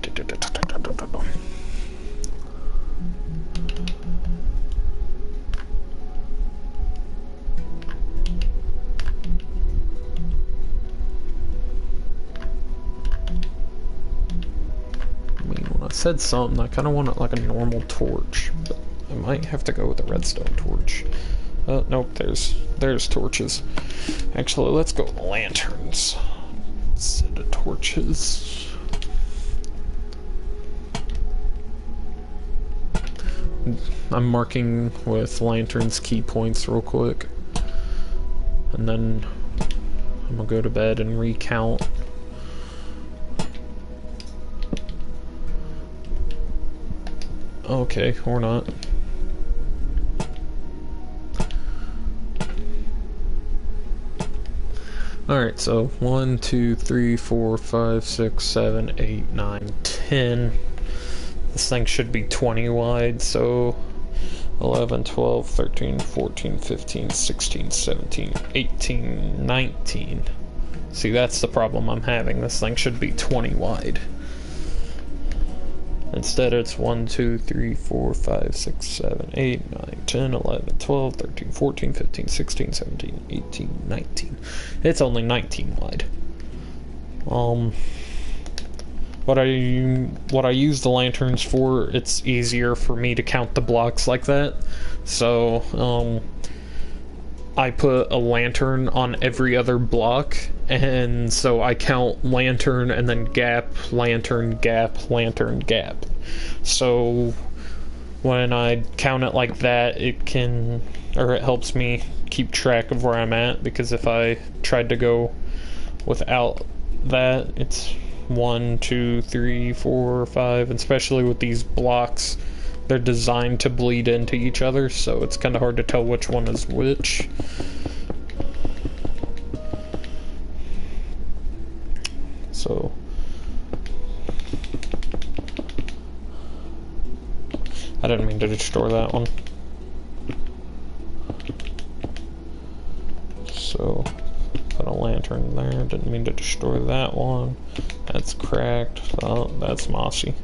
I mean, when I said something, I kind of want it like a normal torch, but I might have to go with a redstone torch. Nope, there's torches. Actually, let's go with lanterns instead of torches. I'm marking with lanterns key points real quick, and then I'm gonna go to bed and recount. Okay, or not. Alright, so 1, 2, 3, 4, 5, 6, 7, 8, 9, 10. This thing should be 20 wide, so 11, 12, 13, 14, 15, 16, 17, 18, 19. See, that's the problem I'm having. This thing should be 20 wide. Instead, it's 1, 2, 3, 4, 5, 6, 7, 8, 9, 10, 11, 12, 13, 14, 15, 16, 17, 18, 19. It's only 19 wide. What I use the lanterns for, it's easier for me to count the blocks like that. So, I put a lantern on every other block, and so I count lantern and then gap, lantern, gap, lantern, gap. So when I count it like that, it helps me keep track of where I'm at, because if I tried to go without that, it's 1, 2, 3, 4, 5, and especially with these blocks, they're designed to bleed into each other, so it's kind of hard to tell which one is which. So I didn't mean to destroy that one. So put a lantern there. Didn't mean to destroy that one. That's cracked. Oh, that's mossy.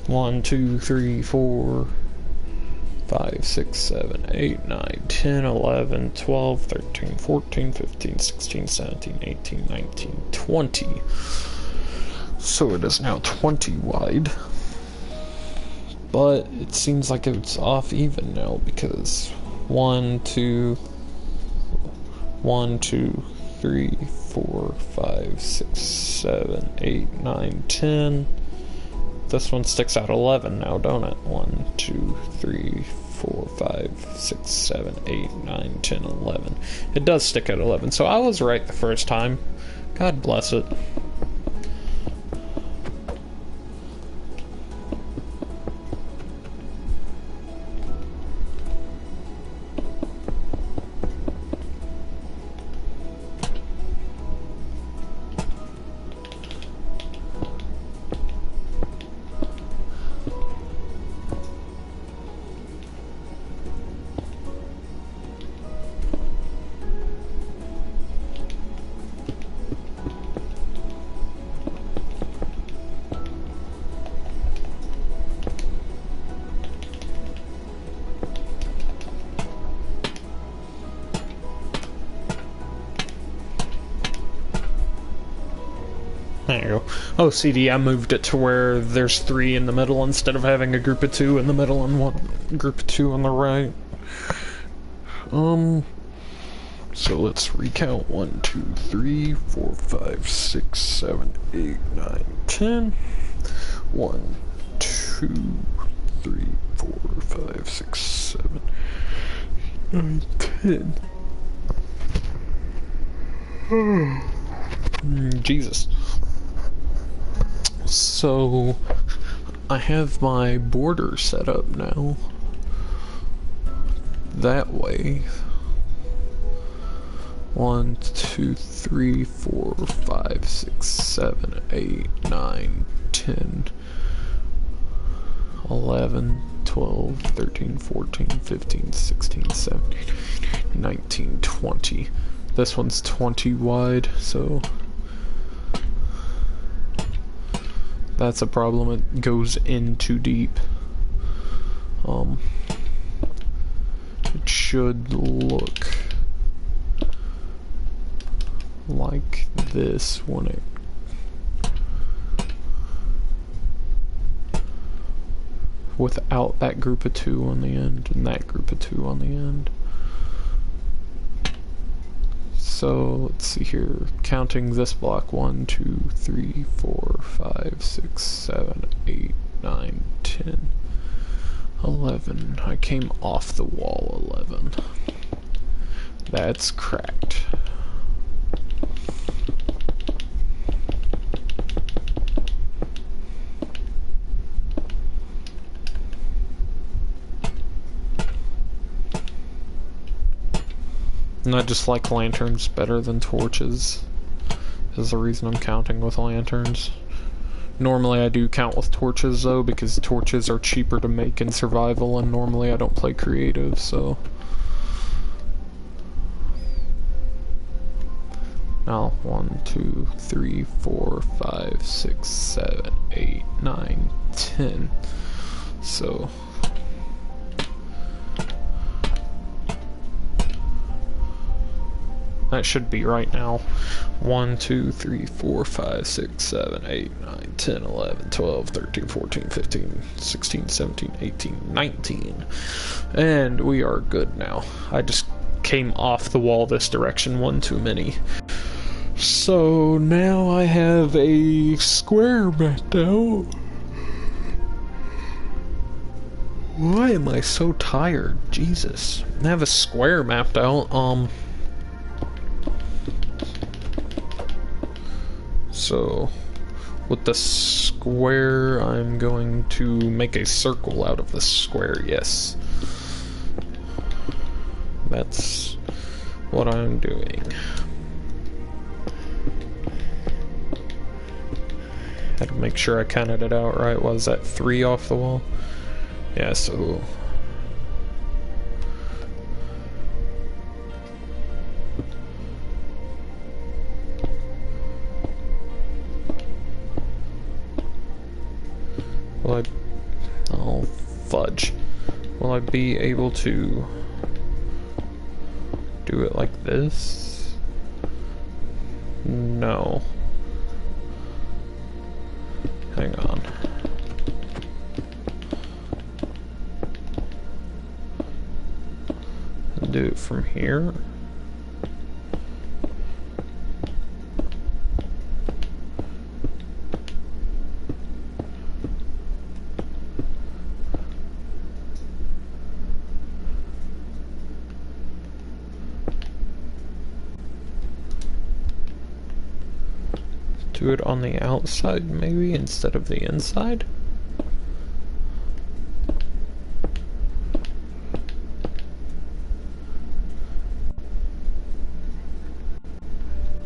One, 2, 3, 4, 5, 6, 7, 8, 9, 10, 11, 12, 13, 14, 15, 16, 17, 18, 19, 20. So it is now 20 wide. But it seems like it's off even now, because 1, 2, 3, 4, 5, 6, 7, 8, 9, 10. This one sticks out 11 now, don't it? 1, 2, 3, 4, 5, 6, 7, 8, 9, 10, 11. It does stick at 11, so I was right the first time. God bless it. There you go. Oh, CD, I moved it to where there's 3 in the middle instead of having a group of 2 in the middle and one group of 2 on the right. So let's recount. 1, 2, 3, 4, 5, 6, 7, 8, 9, 10. 1, 2, 3, 4, 5, 6, 7, 9, 10. Jesus. So, I have my border set up now. That way. 1, 2, 3, 4, 5, 6, 7, 8, 9, 10, 11, 12, 13, 14, 15, 16, 17, 18, 19, 20. This one's 20 wide, so that's a problem. It goes in too deep. It should look like this when it without that group of 2 on the end and that group of 2 on the end. So let's see here, counting this block, 1, 2, 3, 4, 5, 6, 7, 8, 9, 10, 11. I came off the wall 11. That's cracked. And I just like lanterns better than torches. is the reason I'm counting with lanterns. Normally I do count with torches though, because torches are cheaper to make in survival, and normally I don't play creative, so. Now, 1, 2, 3, 4, 5, 6, 7, 8, 9, 10. So. That should be right now. 1, 2, 3, 4, 5, 6, 7, 8, 9, 10, 11, 12, 13, 14, 15, 16, 17, 18, 19. And we are good now. I just came off the wall this direction one too many. So now I have a square mapped out. Why am I so tired? Jesus. I have a square mapped out. So with the square, I'm going to make a circle out of the square, yes. That's what I'm doing. Had to make sure I counted it out right. Was that 3 off the wall? Yeah, so... Oh, fudge. Will I be able to do it like this? No. Hang on. I'll do it from here. Do it on the outside, maybe, instead of the inside?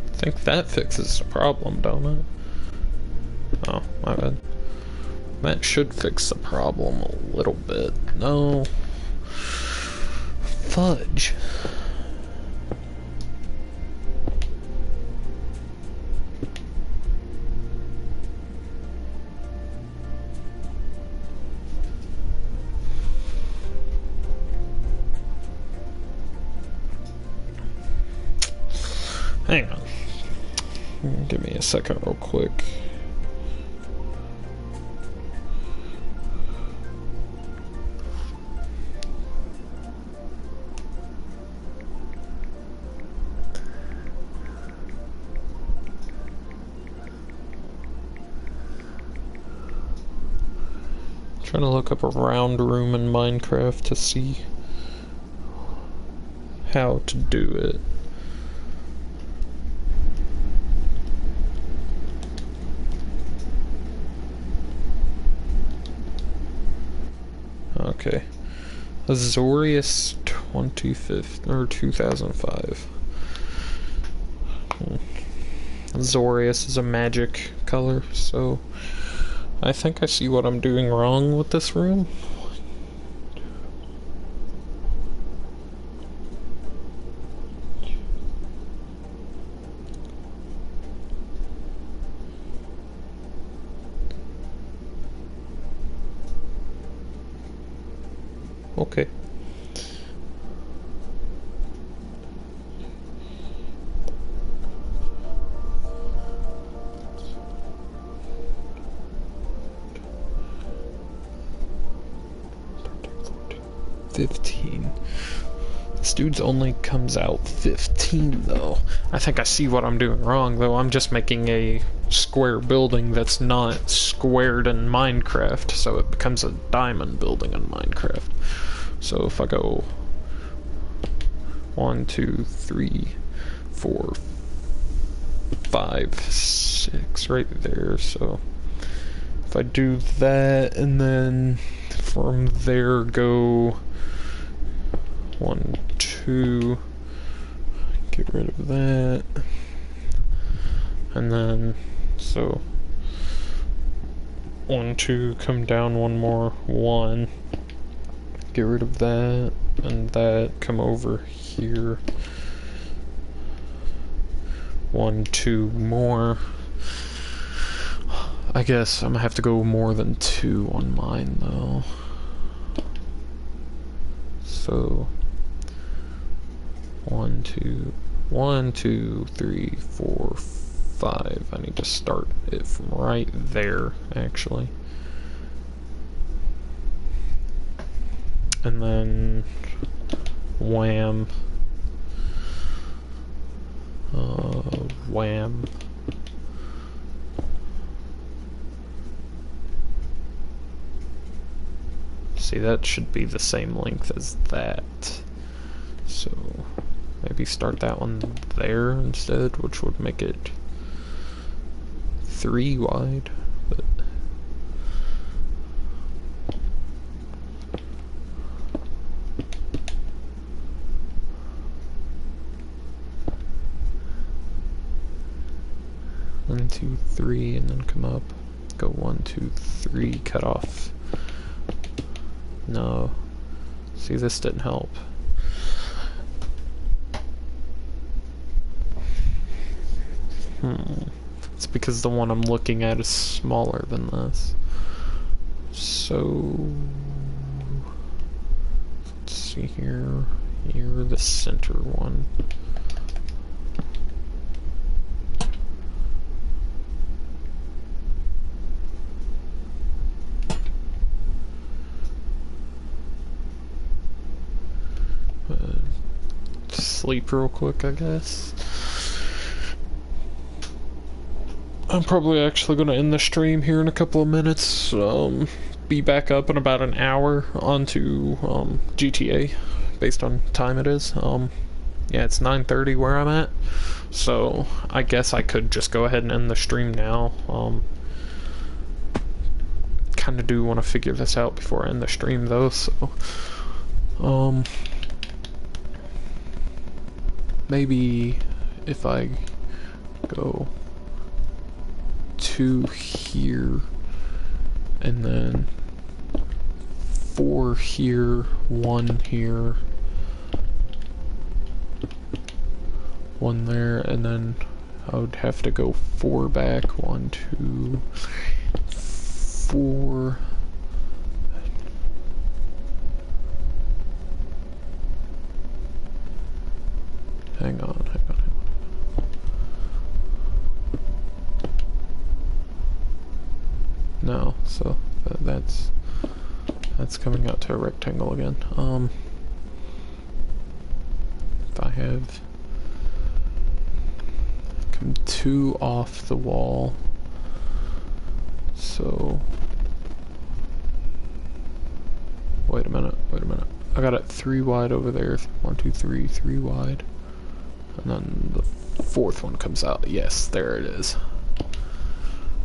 I think that fixes the problem, don't it? Oh, my bad. That should fix the problem a little bit. No. Fudge. Hang on. Give me a second real quick. Trying to look up a round room in Minecraft to see how to do it. Okay. Azorius 25th or 2005. Azorius is a magic color, so I think I see what I'm doing wrong with this room. Okay. This dude's only comes out 15 though. I think I see what I'm doing wrong though. I'm just making a square building that's not squared in Minecraft, so it becomes a diamond building in Minecraft. So if I go 1, 2, 3, 4, 5, 6 right there, so if I do that and then from there go 1, 2, get rid of that, and And then, so 1, 2, come down one more, 1, get rid of that, and that, come over here, 1, 2 more. I guess I'm gonna have to go more than 2 on mine though. So 1, 2, 1, 2, 3, 4, 5. I need to start it from right there, actually. And then wham. Wham. See, that should be the same length as that. So maybe start that one there instead, which would make it 3 wide. But one, 2, 3, and then come up. Go 1, 2, 3, cut off. No. See, this didn't help. It's because the one I'm looking at is smaller than this. So let's see here. You're the center one. Sleep real quick, I guess. I'm probably actually going to end the stream here in a couple of minutes. Be back up in about an hour onto GTA, based on time it is. Yeah, it's 9:30 where I'm at, so I guess I could just go ahead and end the stream now. Kind of do want to figure this out before I end the stream though, so maybe if I go 2 here and then 4 here, 1 here, 1 there, and then I would have to go 4 back. 1, 2, 4. Hang on. No, so that's coming out to a rectangle again. If I have come 2 off the wall, so wait a minute. I got it 3 wide over there. 1, 2, 3, 3 wide. And then the 4th one comes out. Yes, there it is.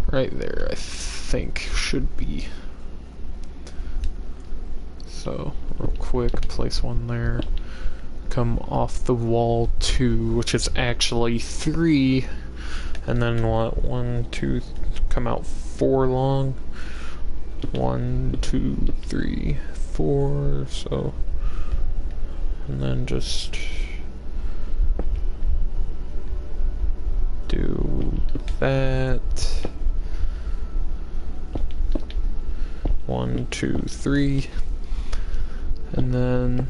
Right there, I think, should be. So, real quick, place 1 there. Come off the wall 2, which is actually 3. And then what? 1, 2, come out 4 long. 1, 2, 3, 4. So, and then just do that. 1, 2, 3, and then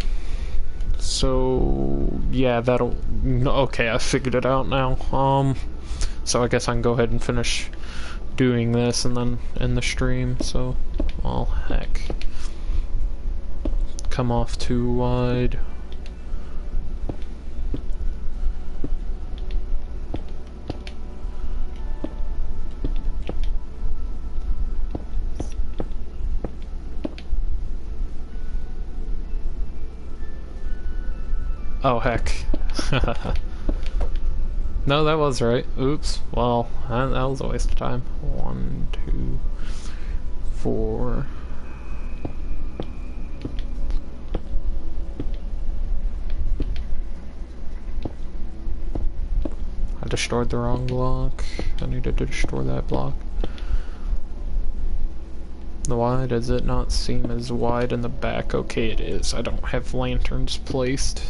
so yeah, that'll okay. I figured it out now. So I guess I can go ahead and finish doing this and then end the stream. So, well, heck, come off 2 wide. Oh, heck. No, that was right. Oops. Well, that was a waste of time. 1, 2, 4. I destroyed the wrong block. I needed to destroy that block. Why does it not seem as wide in the back? Okay, it is. I don't have lanterns placed.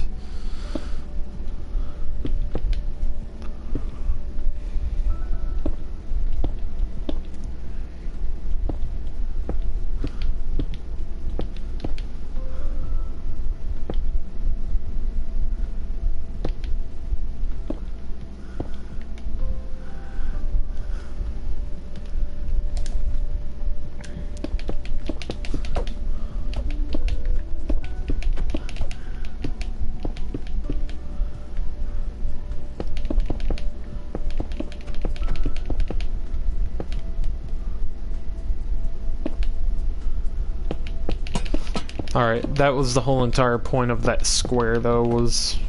Alright, that was the whole entire point of that square, though, was,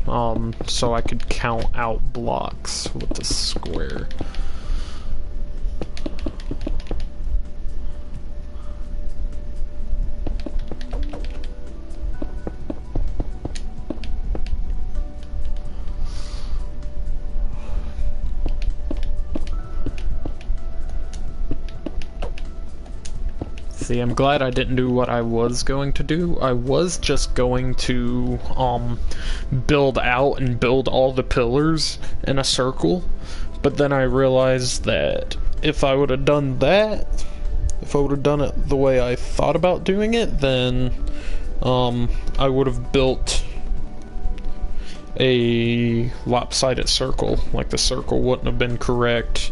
so I could count out blocks with the square. See, I'm glad I didn't do what I was going to do. I was just going to, build out and build all the pillars in a circle, but then I realized that if I would have done that, if I would have done it the way I thought about doing it, then, I would have built a lopsided circle. Like, the circle wouldn't have been correct.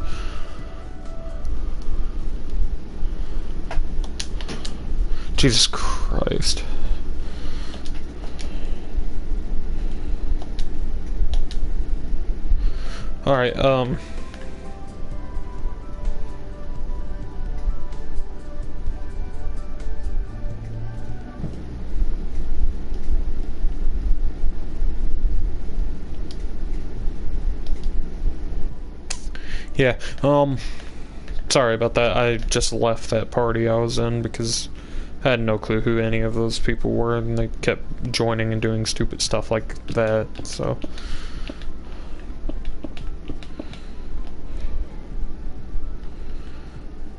Jesus Christ. Alright, yeah, sorry about that. I just left that party I was in because I had no clue who any of those people were, and they kept joining and doing stupid stuff like that, so.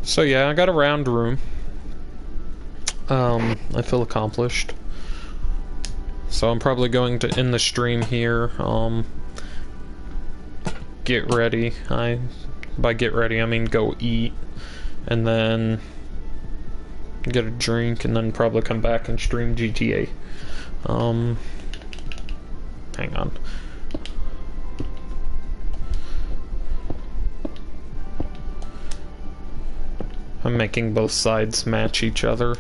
So yeah, I got a round room. I feel accomplished. So I'm probably going to end the stream here, get ready. By get ready, I mean go eat, and then get a drink, and then probably come back and stream GTA. Hang on. I'm making both sides match each other.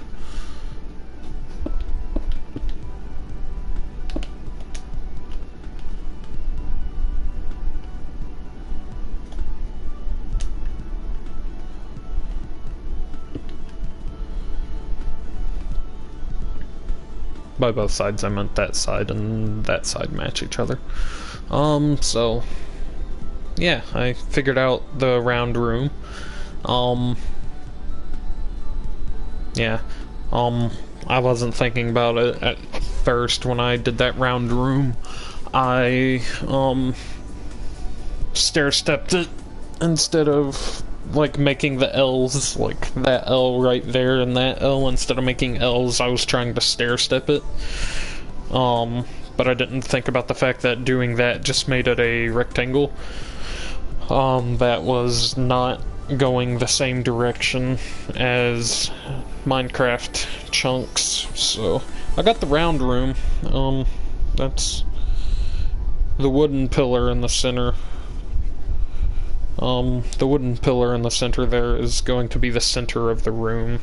By both sides, I meant that side and that side match each other. So, yeah, I figured out the round room. Yeah, I wasn't thinking about it at first when I did that round room. I, stair-stepped it instead of, like, making the L's, like that L right there and that L. Instead of making L's, I was trying to stair-step it. But I didn't think about the fact that doing that just made it a rectangle. That was not going the same direction as Minecraft chunks, so I got the round room. That's the wooden pillar in the center. The wooden pillar in the center there is going to be the center of the room.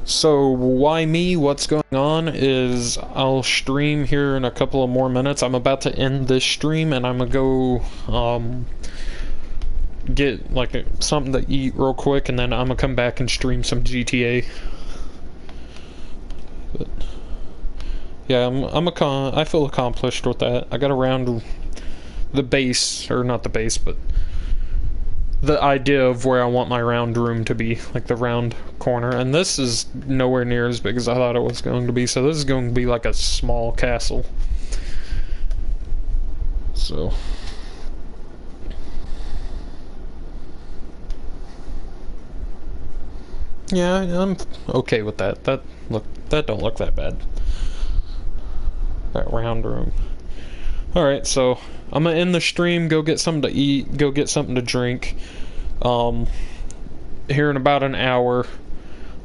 So, why me? What's going on is I'll stream here in a couple of more minutes. I'm about to end this stream, and I'm gonna go, get, like, something to eat real quick, and then I'm gonna come back and stream some GTA. But, yeah, I feel accomplished with that. I got around the base, or not the base, but the idea of where I want my round room to be, like the round corner, and this is nowhere near as big as I thought it was going to be, so this is going to be like a small castle. So, Yeah, I'm okay with that. That don't look that bad. That round room. Alright, so I'm gonna end the stream, go get something to eat, go get something to drink. Here in about an hour,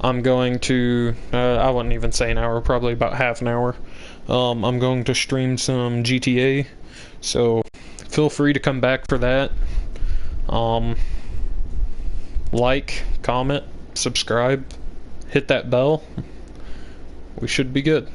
I'm going to, I wouldn't even say an hour, probably about half an hour. I'm going to stream some GTA, so feel free to come back for that. Like, comment, subscribe, hit that bell. We should be good.